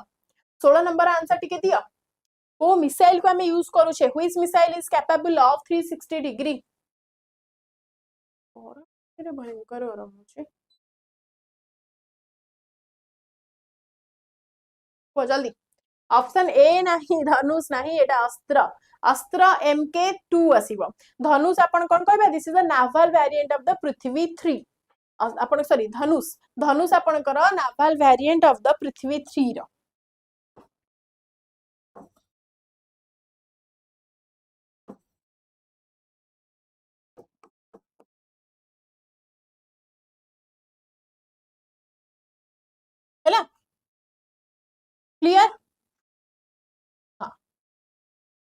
16 नंबर आंसर टिके दियो को मिसाइल को हमें यूज करू छे which missile is capable of 360 degree और एरे भयंकर रहउ छे को जल्दी ऑप्शन ए नाही धनुष नाही एटा अस्त्र अस्त्र MK2 आसीबो धनुष आपण कोन कहबे this is a naval variant of the Prithvi 3 आपण सॉरी धनुष धनुष आपण कर naval variant of the Prithvi 3 रो हैला clear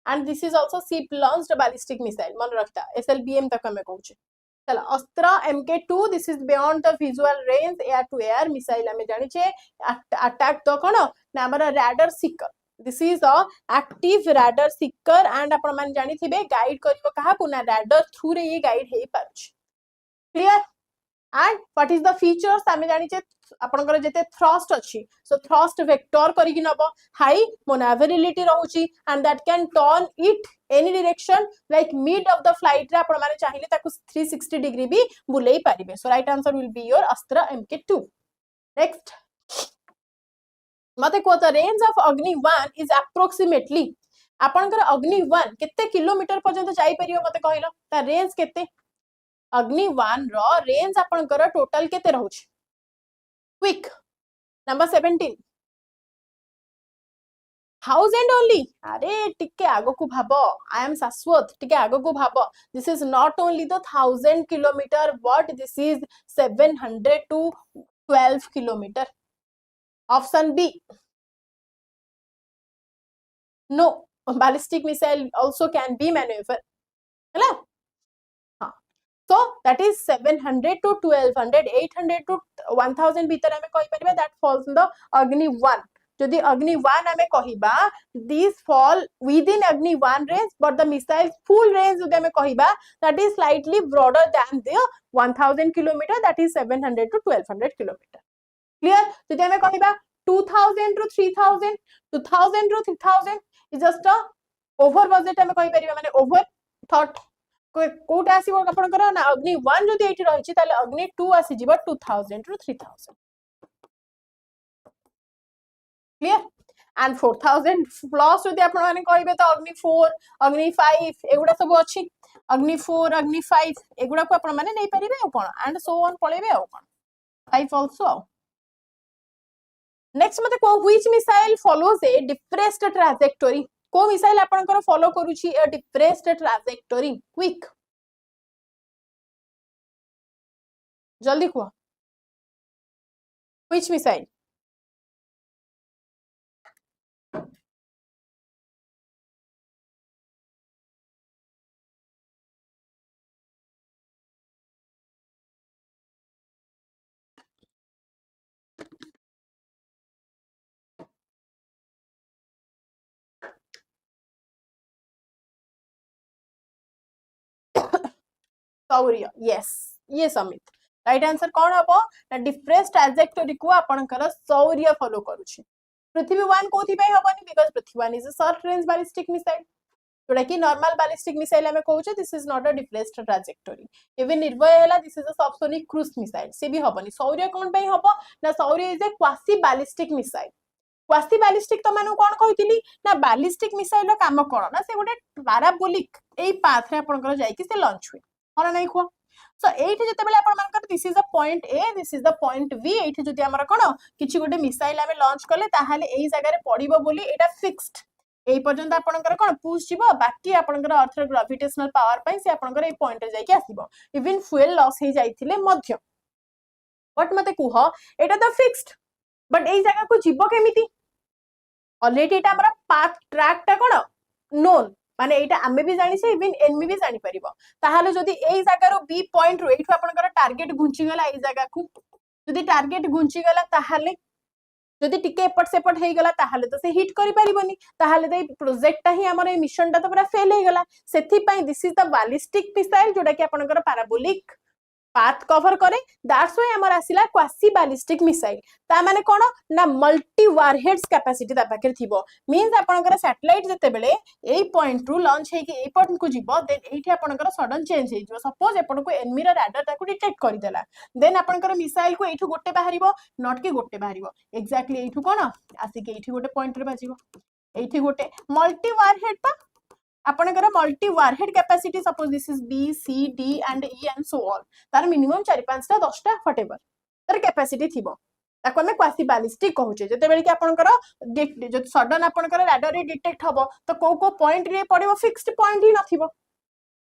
and this is also ship launched ballistic missile मन रखता SLBM तक हमें कहूचे चला अस्त्र MK2 this is beyond the visual range air to air missile हमें जानी छे attack तो कोन ना हमरा radar seeker this is a active radar seeker and आपण मान जानी थिबे गाइड करिवो कहा पुना radar थ्रू रे ये गाइड हे पाछ clear and what is the features हमें जानी छे आपनकर जेते thrust अछि so thrust vector करी कि नबो high maneuverability रहउची and that can turn it any direction like mid of the flight रे आपण माने चाहिले ताकू 360 डिग्री भी बुलेई पारिबे so right answer will be your अस्त्र MK2 next मते को the range of Agni 1 is approximately आपनकर Agni 1 केते किलोमीटर पर्यंत जाई परियो मते कहिलो ता रेंज केते Agni 1 रो रेंज आपनकर टोटल केते रहउची क्विक नंबर 17 1000 only. अरे टिके आगो को भाबो, I am शाश्वत, टिके आगो को भाबो. This is not only the 1000 kilometer, but this is 700 to 12 kilometer. Option B. No, ballistic missile also can be maneuver. है ना? हाँ. So that is 700 to 1200, 800 to 1000 भीतर हमें कहि परिबा that falls in the Agni 1. जदि Agni 1 हमें कहिबा these fall within Agni 1 range, but the missile full range जदि हमें कहिबा that is slightly broader than the 1000 kilometer, that is 700 to 1200 kilometer. Clear? जदि हमें कहिबा 2000 to 3000, 2000 to 3000 is just a over budget हमें कहि परिबा माने over thought Kota आसीबो आपनकर ना अग्नि 1 जदि एठी रहिछि ताले अग्नि 2 आसी जिवो 2000 to 3000. Clear? And 4000 plus जदि आपन माने कहिबे तो अग्नि 4, अग्नि 5 एगुडा सब अछि. अग्नि 4, अग्नि 5 एगुडा को आपन माने नै परिबे आ कोन and so on पळेबे uh cone 5 also. Next मते को which missile follows a depressed trajectory. को मिसाइल आपनकर फॉलो करूछि ए डिप्रेस्ड ट्रैजेक्टोरी. क्विक जल्दी को व्हिच मिसाइल सौर्य. यस ये समित राइट आंसर कौन हबो ना डिप्रेस्ड ट्रैजेक्टोरी को आपनकर सौर्य फॉलो करूछि. पृथ्वी 1 कोथि पे हबनी because Prithvi 1 is a short range ballistic missile जोड़ा कि नॉर्मल बैलिस्टिक मिसाइल हमें कहूचे this is not a depressed trajectory. Even Nirbhay हैला this is a subsonic cruise missile से भी हबनी. सौर्य कोन पे हबो ना Shaurya is a quasi ballistic missile. Quasi ballistic तो मानु कोन कहितली ना बैलिस्टिक मिसाइल रो काम कोन ना से गोटे पैराबोलिक एई पाथ रे आपनकर जाई कि से लॉन्च हुए और नहीं को. सो एठी जते बेले आपन मानकर this is the point A, this is the point B. एठी जति हमर कोन किछि गोटे मिसाइल हमें लॉन्च करले ताहाले एई जगह रे पडिबो बोली एटा फिक्स्ड. एई पर्यंत आपनकर कोन पुश जिवो बाकी आपनकर अर्थ ग्रेविटेशनल पावर पई से आपनकर एई पॉइंट रे जाई कि आसीबो. इवन फ्यूल लॉस हे जाईथिले मध्य. बट मते कुह एटा तो फिक्स्ड बट एई जगह को जिवो केमिति. ऑलरेडी एटा हमरा पाथ ट्रैक टा कोन नोन माने एटा आमे भी जानि से इवन एनिमी भी जानि परिबो. ताहाले जदि एई जगह रो बी पॉइंट रो एठु आपनकर टारगेट घुंची गला एई जगह को जदि टारगेट घुंची गला ताहाले जदि टिके एपट सेपट हे गला ताहाले तो से हिट करि परिबोनी. ताहाले तो ए प्रोजेक्ट टा ही हमर ए मिशन टा तो पूरा फेल हे गला. सेथि पई this is the ballistic missile जोडा कि आपनकर पैराबोलिक पाथ कवर करे. दैट्स व्हाई हमर आसिला क्वासी बैलिस्टिक मिसाइल. ता माने कोन ना मल्टी वारहेड्स कैपेसिटी ता पाखे थिबो. मींस आपनकर सैटेलाइट जते बेले एई पॉइंट रु लॉन्च हे कि एई पॉइंट को जिवो देन एठी आपनकर सडन चेंज हे जिवो. सपोज एपट को एनिमी रो रडार ता को डिटेक्ट करि देला देन आपनकर मिसाइल को एठु गोटे बाहरिबो नॉट कि गोटे बाहरिबो. एक्जेक्टली एठु कोन आसी के एठी गोटे पॉइंट रे बाजिबो. एठी गोटे मल्टी वारहेड पा आपनकर multi warhead capacity. Suppose this is B C D and E and so on. तार मिनिमम 4-5 टा 10 टा व्हाटएवर तार कैपेसिटी थिबो. ताको हमें क्वासी बैलिस्टिक कहूचे. जते बेले कि आपनकर जो सडन आपनकर रडार रे डिटेक्ट हबो तो को पॉइंट रे पड़िबो फिक्स्ड पॉइंट ही नथिबो.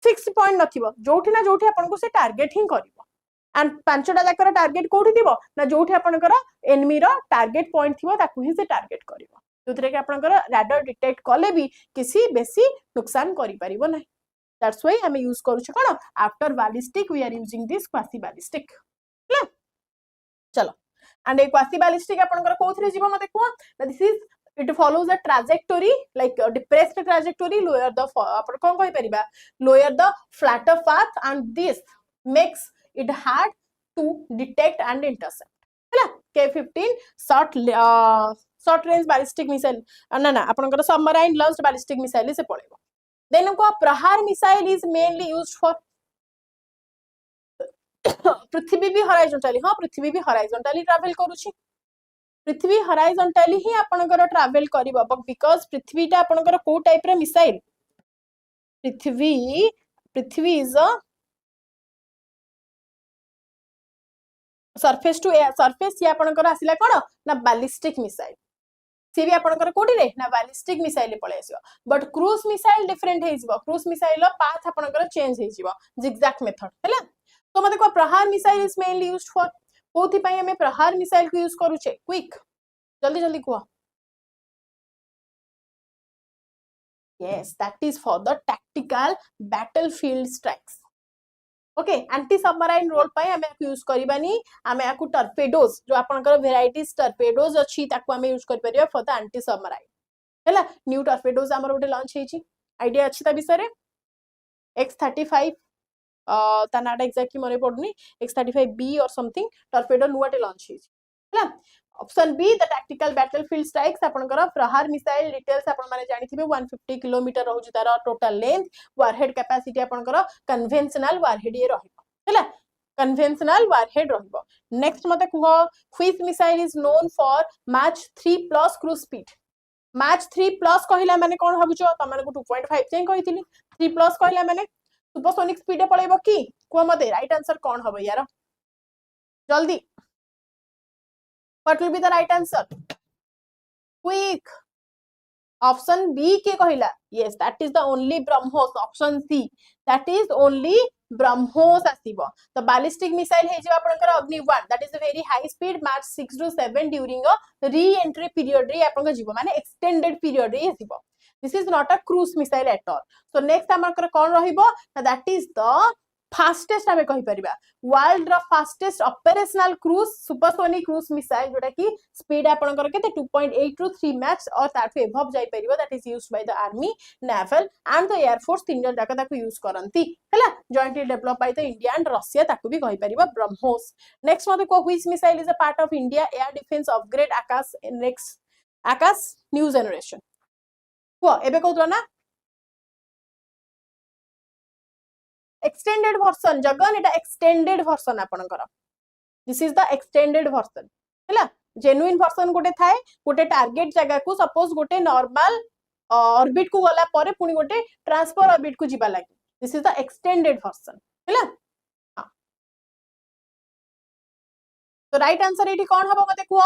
फिक्स्ड पॉइंट नथिबो जोठी ना जोठी आपनको से टारगेट ही करिवो. एंड पांचटा जाकर टारगेट कोठी थिबो ना जोठी आपनकर एनिमी रो टारगेट पॉइंट थिबो ताकू ही से टारगेट करिवो. जोथरे कि आपनकर रडार डिटेक्ट कले भी किसी बेसी नुकसान करि परिबो नै. दैट्स व्हाई हम यूज करू छ कोन after ballistic we are using this quasi ballistic. चलो एंड ए क्वासी बैलिस्टिक आपनकर कोथरे जीवो मते को this is it follows a trajectory like depressed trajectory lower the अपन कोन कहि परिबा lower the flatter path and this makes it hard to detect and intercept. हैला K-15 short range ballistic missile ना ना आपनकर सबमराइन लॉन्च्ड बैलिस्टिक मिसाइल से पळेबो. Then को Prahaar missile is mainly used for Prithvi भी हॉरिजॉन्टली. हां पृथ्वी भी हॉरिजॉन्टली ट्रैवल करूची. पृथ्वी हॉरिजॉन्टली ही आपनकर ट्रैवल करिवो बट बिकॉज़ पृथ्वी ता आपनकर को टाइप रे missile. Prithvi is a surface to air surface ये आपनकर आसिला कोन ना बैलिस्टिक मिसाइल. सी भी आपनकर कोठी रे ना बैलिस्टिक मिसाइल पळे आसीबो बट क्रूज मिसाइल डिफरेंट हेजिबो क्रूज मिसाइल पाथ आपनकर चेंज हेजिबो जिगजैग मेथड हैला तो मते को Prahaar missile is mainly used for कोथि पई हमें प्रहार मिसाइल को यूज करू छे क्विक जल्दी जल्दी को yes that is for the tactical battlefield strikes okay anti submarine role पाई हमें यूज करबानी हमें याकू टॉर्पेडोज जो आपनकर वेराइटीज टॉर्पेडोज अछि ताकू हमें यूज कर परिया फॉर द एंटी सबमराइन हैला न्यू टॉर्पेडोज हमर गोटे लॉन्च हेची आईडिया अछि ता विषय रे X35 ता नाटा एक्जेक्टली मने पडनी X35B और समथिंग टॉर्पेडो नुवाटे लॉन्च हेची हैला option be the tactical battlefield strikes आपनकर प्रहार मिसाइल डिटेल्स आपन माने जानिथिबे 150 किलोमीटर रहउची तार टोटल लेंथ वारहेड कैपेसिटी आपनकर कन्वेंशनल वारहेड ये रहिबो हैला कन्वेंशनल वारहेड रहिबो नेक्स्ट मते कुहो which missile is known for Mach 3+ cruise speed Mach 3+ कहिला माने कोन भाबुचो तमाने को 2.5 चें कहिथिली 3+ कहिला माने सुपरसोनिक स्पीड ए पळेबो की को मते राइट आंसर कोन हबो यार जल्दी what will be the right answer quick option B के कहिला yes that is the only BrahMos option C that is only BrahMos आसीबो तो बैलिस्टिक मिसाइल हे जे आपनकर अग्नि 1 that is a very high speed match 6 to 7 during a re-entry period रे आपनकर जीवो माने extended period रे आसीबो this is not a cruise missile at all so next हमकर कोन रहिबो that is the fastest हमें कहि परिबा वर्ल्ड रो fastest operational cruise supersonic cruise missile जोटा की स्पीड आपनकर केते 2.8 टू 3 मैक्स और ताठू एभव जाई परिबो that is used by the army naval and the air force तीन जन जाका ताकू यूज करंती हैला jointly develop by the India and Russia ताकू भी कहि परिबा ब्रह्मोस नेक्स्ट मते को which missile is a part of India air defence upgrade Akash next Akash new generation को एबे कहतो ना extended version जगन एटा extended version आपनकर this is the extended version हैला genuine version गोटे थाए गोटे टारगेट जगह को सपोज गोटे नॉर्मल ऑर्बिट को गला परे पुनी गोटे ट्रांसफर ऑर्बिट को जिबा लागि this is the extended version हैला हां तो राइट आंसर एठी कोन हबो मते को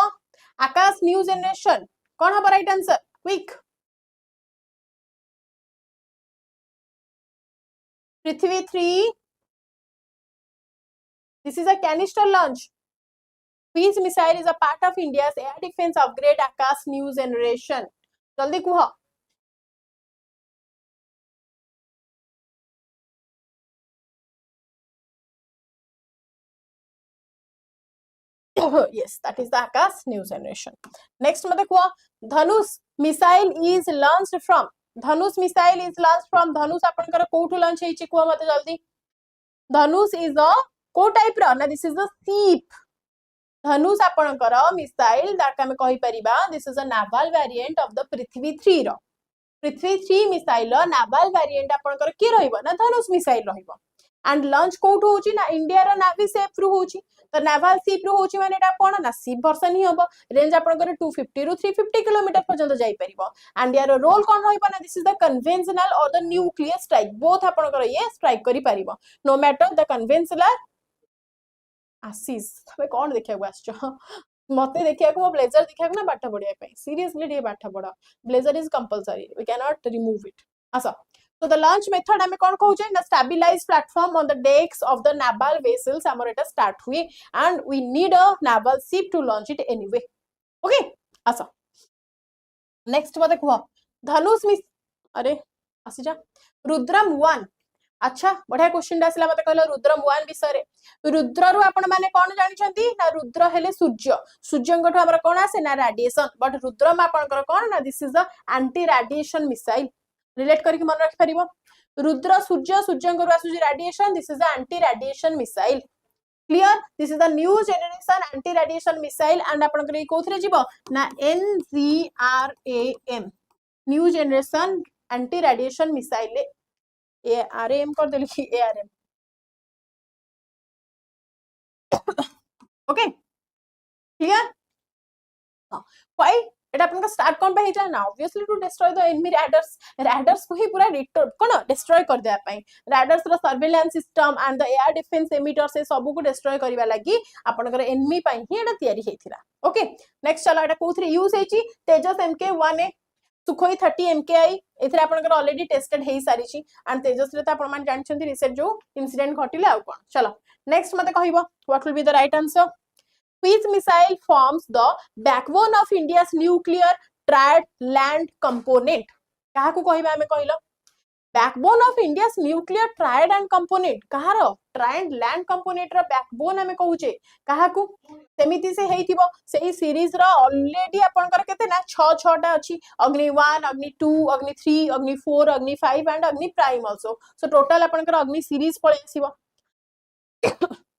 आकाश न्यू जनरेशन कोन हबो right answer quick Prithvi 3 this is a canister launch which missile is a part of India's air defense upgrade Akash new generation jaldi kuha yes that is the Akash new generation next mate kuha dhanush missile is launched from Dhanush missile is launch from Dhanush आपनकर कोठु launch हेची को मते जल्दी धनुष is a को type रो ना this is अ सीप धनुष आपनकर मिसाइल दैट हम कहि परिबा this is a naval variant of the Prithvi 3 रो पृथ्वी 3 मिसाइल नावल वेरिएंट आपनकर की रहइबो ना धनुष मिसाइल रहइबो एंड लॉन्च कोठु होची ना इंडिया रो नावी सेफ रु होची तो नावल सीप रु होची माने एटा कोन ना सीप वर्जन ही होबो रेंज आपनकर 250 रु 350 किलोमीटर पर्यंत जाई परिबो एंड यार रोल कोन रहइबो ना दिस इज द कन्वेंशनल और द न्यूक्लियर स्ट्राइक बोथ आपनकर ये स्ट्राइक करि परिबो नो मैटर द कन्वेंशनल आसीस तबे कोन देखिया आछो मते देखिया को ब्लेजर देखिया ना बाटा पडिया पई सीरियसली डे बाटा पडा blazer is compulsory we can not remove it आसा so the launch method हमें कौन कहू ना stabilized platform on the decks of the naval vessels हमर एटा स्टार्ट हुए and we need a naval ship to launch it anyway okay आसा next मते कह धनुष मिस अरे आसी जा रुद्रम 1 अच्छा बढ़िया क्वेश्चन आसला मते कहलो रुद्रम 1 विषय रे रुद्र रु आपण माने कोन जानि छथि ना रुद्र हेले सूर्य सूर्यंगठ हमर कोन आसे ना रेडिएशन बट रुद्रम आपनकर कोन ना this is a anti radiation missile relate करके मन रख परिबो रुद्र सूर्य सूर्यंगरु आसु radiation this is a anti radiation missile clear this is the new generation anti radiation missile and आपन करे कोथरे जीवो ना NGRAM new generation anti radiation missile ARM कर देली ARM ओके क्लियर व्हाई एटा अपन का स्टार्ट कोन पे हेता ना obviously to destroy the enemy radars को ही पूरा कोन डिस्ट्रॉय कर दे पई रैडर्स रो surveillance system and the air defence emitter से सब को डिस्ट्रॉय करबा लागि अपन कर एनिमी पई ही एटा तयारी हेथिरा ओके नेक्स्ट चलो एटा कोथरे यूज हेची तेजस MK1A सुखोई 30 MKI एथरे अपन कर ऑलरेडी टेस्टेड हेई सारी छी एंड तेजस रे त अपन मान जान छथि रिसेंट जो इंसिडेंट घटिले आ कोन चलो नेक्स्ट मते कहिबो what will be the right answer Which missile forms the backbone of India's nuclear triad land component? कहा को कहिबा हमें कहिलो backbone of India's nuclear triad and component Kahar triad land component row backbone हमें कहूचे कहा को सेमिति से हेइथिबो सेही सीरीज रो already अपन कर केते ना 6 टा अछि अग्नि 1 अग्नि 2 अग्नि 3 अग्नि 4 अग्नि 5 एंड अग्नि प्राइम आल्सो सो टोटल अपन कर अग्नि सीरीज पळे आसीबो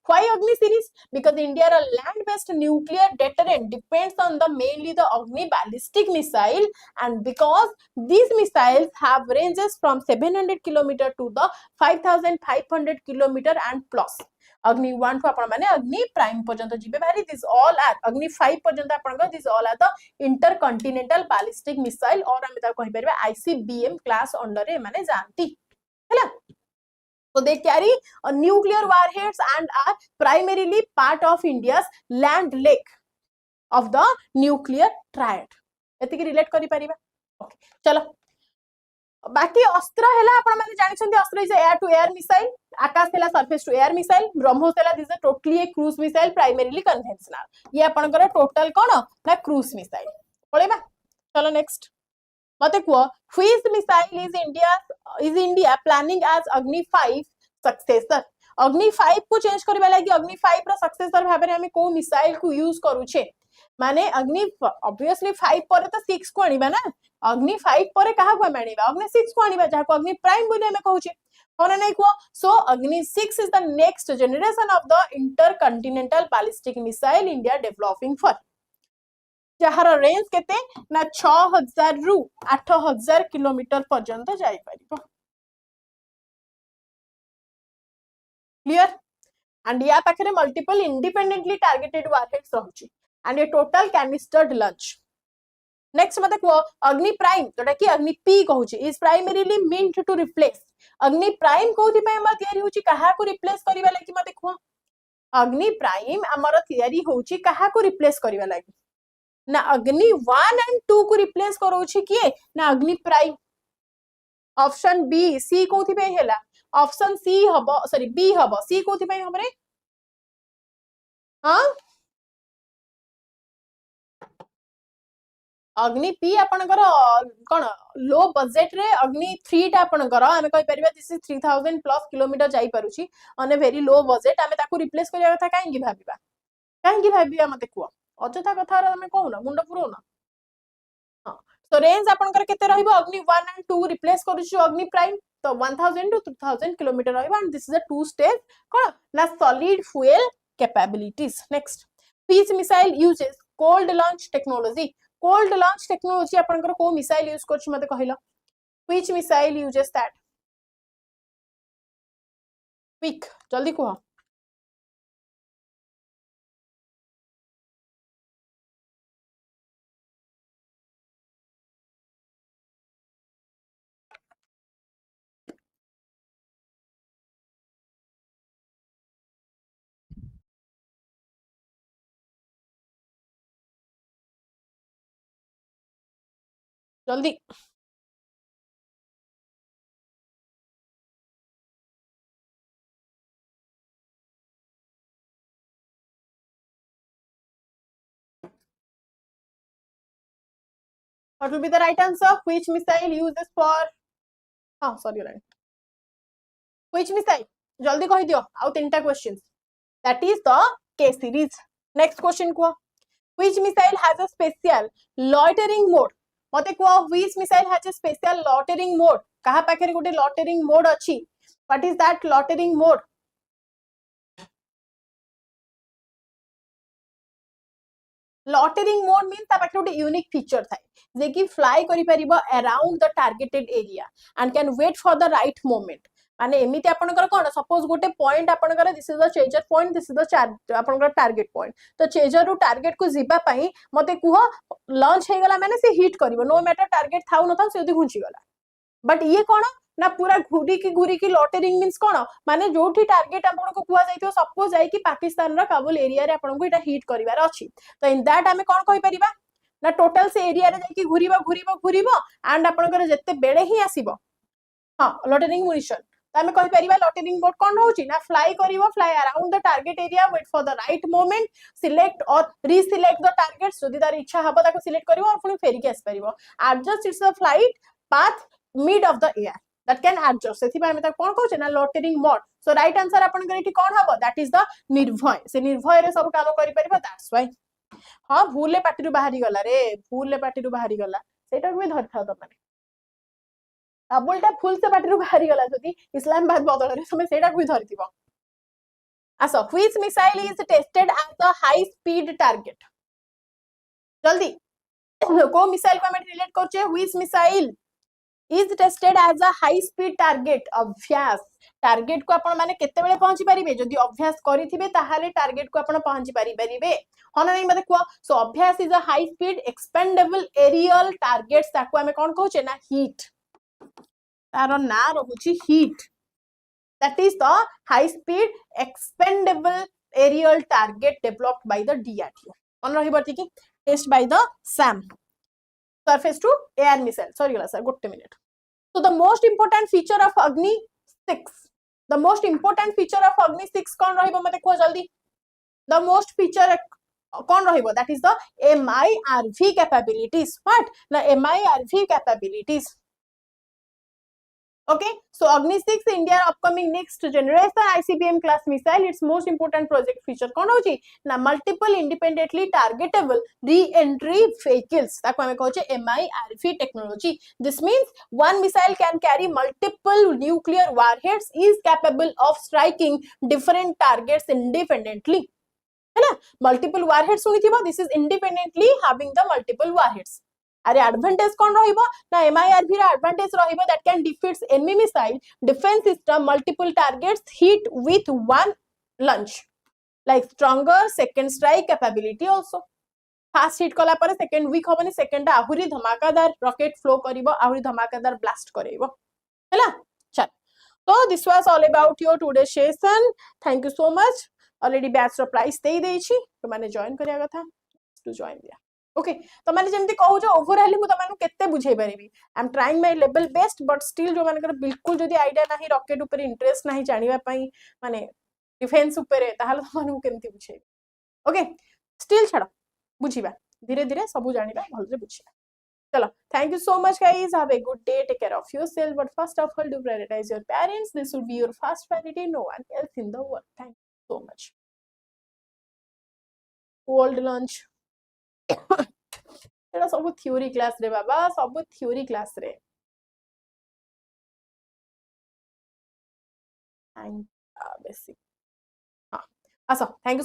Why Agni series? Because India a land-based nuclear deterrent depends on the mainly the Agni ballistic missile, and because these missiles have ranges from 700 km to the 5,500 km and plus. Agni 1 to अपन माने Agni prime पर्यंत जिबे भारी this all are Agni 5 पर्यंत अपन को this all are the intercontinental ballistic missile और हम ता कहि परबे ICBM class under रे माने जानती हैला So they carry nuclear warheads and are primarily part of India's land lake of the nuclear triad. एतिकी रिलेट करि परिबा ओके चलो बाकी अस्त्र हैला आपण माने जानि छथि Astra is air to air missile Akash हैला surface to air missile BrahMos हैला this is totally a cruise missile primarily conventional ये आपण कर टोटल कोन ना क्रूज मिसाइल पळेबा चलो नेक्स्ट मते को which missile is India planning as Agni 5 successor Agni 5 को चेंज करबा लागि Agni 5 रो सक्सेसर भाबरे हमें को मिसाइल को यूज करू छे माने Agni obviously 5 पर तो 6 को आनिबा ना Agni 5 पर कहा को आनिबा Agni 6 को आनिबा जा को Agni prime बोले हमें कहू छे कोन नै को सो Agni 6 is the next generation of the intercontinental ballistic missile India developing for जहार रेंज केते ना 6000 रु 8000 किलोमीटर पर्यंत जाई परिबो क्लियर एंड या पाखरे मल्टीपल इंडिपेंडेंटली टारगेटेड वारहेड्स रहउची and a total canistered launch next मते को अग्नि प्राइम जोटा कि अग्नि पी कहउची is primarily meant to replace Agni prime कोथि पे हमर तयारी होची कहा को रिप्लेस करिबा लागि मते को अग्नि प्राइम हमर तयारी होची कहा को रिप्लेस करिबा लागि ना अग्नि 1 एंड 2 को रिप्लेस करोछि किए ना अग्नि प्राइम ऑप्शन बी सी कोथि पे हेला ऑप्शन सी हबो सॉरी बी हबो सी कोथि पे हमरे हां अग्नि पी आपनकर कोन लो बजेट रे अग्नि 3 टा आपनकर हमें कहि परिबा दिस इज 3000 प्लस किलोमीटर जाई परुछि on a very low budget हमें ताको रिप्लेस करिया कथा काहेकि भाबिबा मते को अजथा कथा हमें कहूना मुंड पुरोना हां तो रेंज आपनकर केते रहइबो अग्नि 1 एंड 2 रिप्लेस करूछु अग्नि प्राइम तो 1000 टू 2000 किलोमीटर रहइबो and this is a two stage कोन ना solid fuel capabilities next which missile uses cold launch technology आपनकर को मिसाइल यूज करछु मते कहिलो which missile uses that quick जल्दी कहो जल्दी what will be the right answer which missile uses for sorry right which missile जल्दी कहि दियो आउ तीनटा questions that is the K series next question को which missile has a special loitering mode मते को which missile has a special loitering mode कहा पाखरे गोटे loitering mode अछि what is that loitering mode loitering mode means ता पाखरे गोटे यूनिक फीचर थाए जे कि फ्लाई करि परिबो around the targeted area and can wait for the right moment माने एमिति आपनकर कोन सपोज गोटे पॉइंट आपनकर this is the chaser point this is the आपनकर टारगेट पॉइंट तो चेजर रु टारगेट को जिबा पई मते कुह लॉन्च हे गला माने से हिट करिवो नो मैटर टारगेट थाउ न थाउ से यदि घुंची गला बट ये कोन ना पूरा घुरी की लॉटरिंग मींस कोन माने जोठी टारगेट आपन को कुआ जाइतो सपोज जाई कि पाकिस्तान रा काबुल एरिया रे आपन को एटा हिट करिवार अछि तो इन दैट हमें कोन कहि परिबा ना टोटल से एरिया रे जाई कि घुरीबो एंड आपन जत्ते बेले ही आसीबो हां लॉटरिंग मुनिशन तो हमें कहि परिबा लॉटरिंग बोर्ड कोन होची ना fly around the target area wait for the right moment select और रीसिलेक्ट द टारगेट्स जदि तार इच्छा हबो ताको सिलेक्ट करिवो और पुनी फेरी के आस परिवो adjust its the flight path mid of the air that can adjust सेथि हमें ता कोन कहू छै ना lautering mode so right answer आपन कर एठी कोन हबो दैट इज द निर्भय से निर्भय रे सब काम करि परिबो दैट्स व्हाई हां भूल ले पाटी रु बाहरी गला रे भूल ले पाटी रु बाहरी गला सेटा को भी धर थाओ त माने काबुलटा फुल से पाटी रु बाहरी गला जदी इस्लामाबाद बदल रे समय सेटा को भी धरतिबो आसो which missile is tested at the high speed target जल्दी को मिसाइल को हमें रिलेट करछे which missile is tested as a high speed target अभ्यास टारगेट को आपण माने केते बेले पहुंची परिबे जदी अभ्यास करिथिबे ताहाले टारगेट को आपण पहुंची परिबे हन नै मते को so Abhyas is a high speed expendable aerial targets ताको हमें कोन कहूचे ना हीट तारो ना रहूची HEAT that is the high speed expendable aerial target developed by the DRDO on रहिबर्ती की test by the SAM surface to air missile sorry gala sir gotte minute so the most important feature of Agni 6 the most important feature of Agni 6 kon rahibo mate ko jaldi the most feature kon rahibo that is the MIRV capabilities what the MIRV capabilities okay so Agni 6 India upcoming next generation ICBM class missile its most important project feature kon hochi na multiple independently targetable re-entry vehicles ताको हमें कहूचे MIRV technology this means one missile can carry multiple nuclear warheads is capable of striking different targets independently है ना multiple warheads सुनी थी this is independently having the multiple warheads अरे advantage कोन रहिबो ना MIRV रा एडवांटेज रहिबो that can defeats enemy missile defence system multiple targets hit with one launch like stronger second strike capability also fast hit कला पर second वीक होबनी सेकंड आहुरी धमाकादार रॉकेट फ्लो करिवो आहुरी धमाकादार ब्लास्ट करइवो हैला चल तो this was all about your today session thank you so much already batch रो प्राइस देई छी तो माने जॉइन करिया कथा टू जॉइन दिया ओके तो माने जेमति कहू जो ओवरऑल मु त मानु केते बुझाई परिबी I am trying my level best but still जो मानकर बिल्कुल जदी आईडिया नाही रॉकेट ऊपर इंटरेस्ट नाही जानिबा पई माने डिफेंस ऊपर ताहाल त मानु केमति बुझाई ओके स्टिल छाड़ बुझीबा धीरे धीरे सब जानिबा भल रे बुझीबा चलो thank you so much guys have a good day take care of yourself but first of all do prioritise your parents this should be your first priority no one else in the world thank you so much cold launch एटा सब theory class रे बाबा सब theory class रे basic हां आसो thank you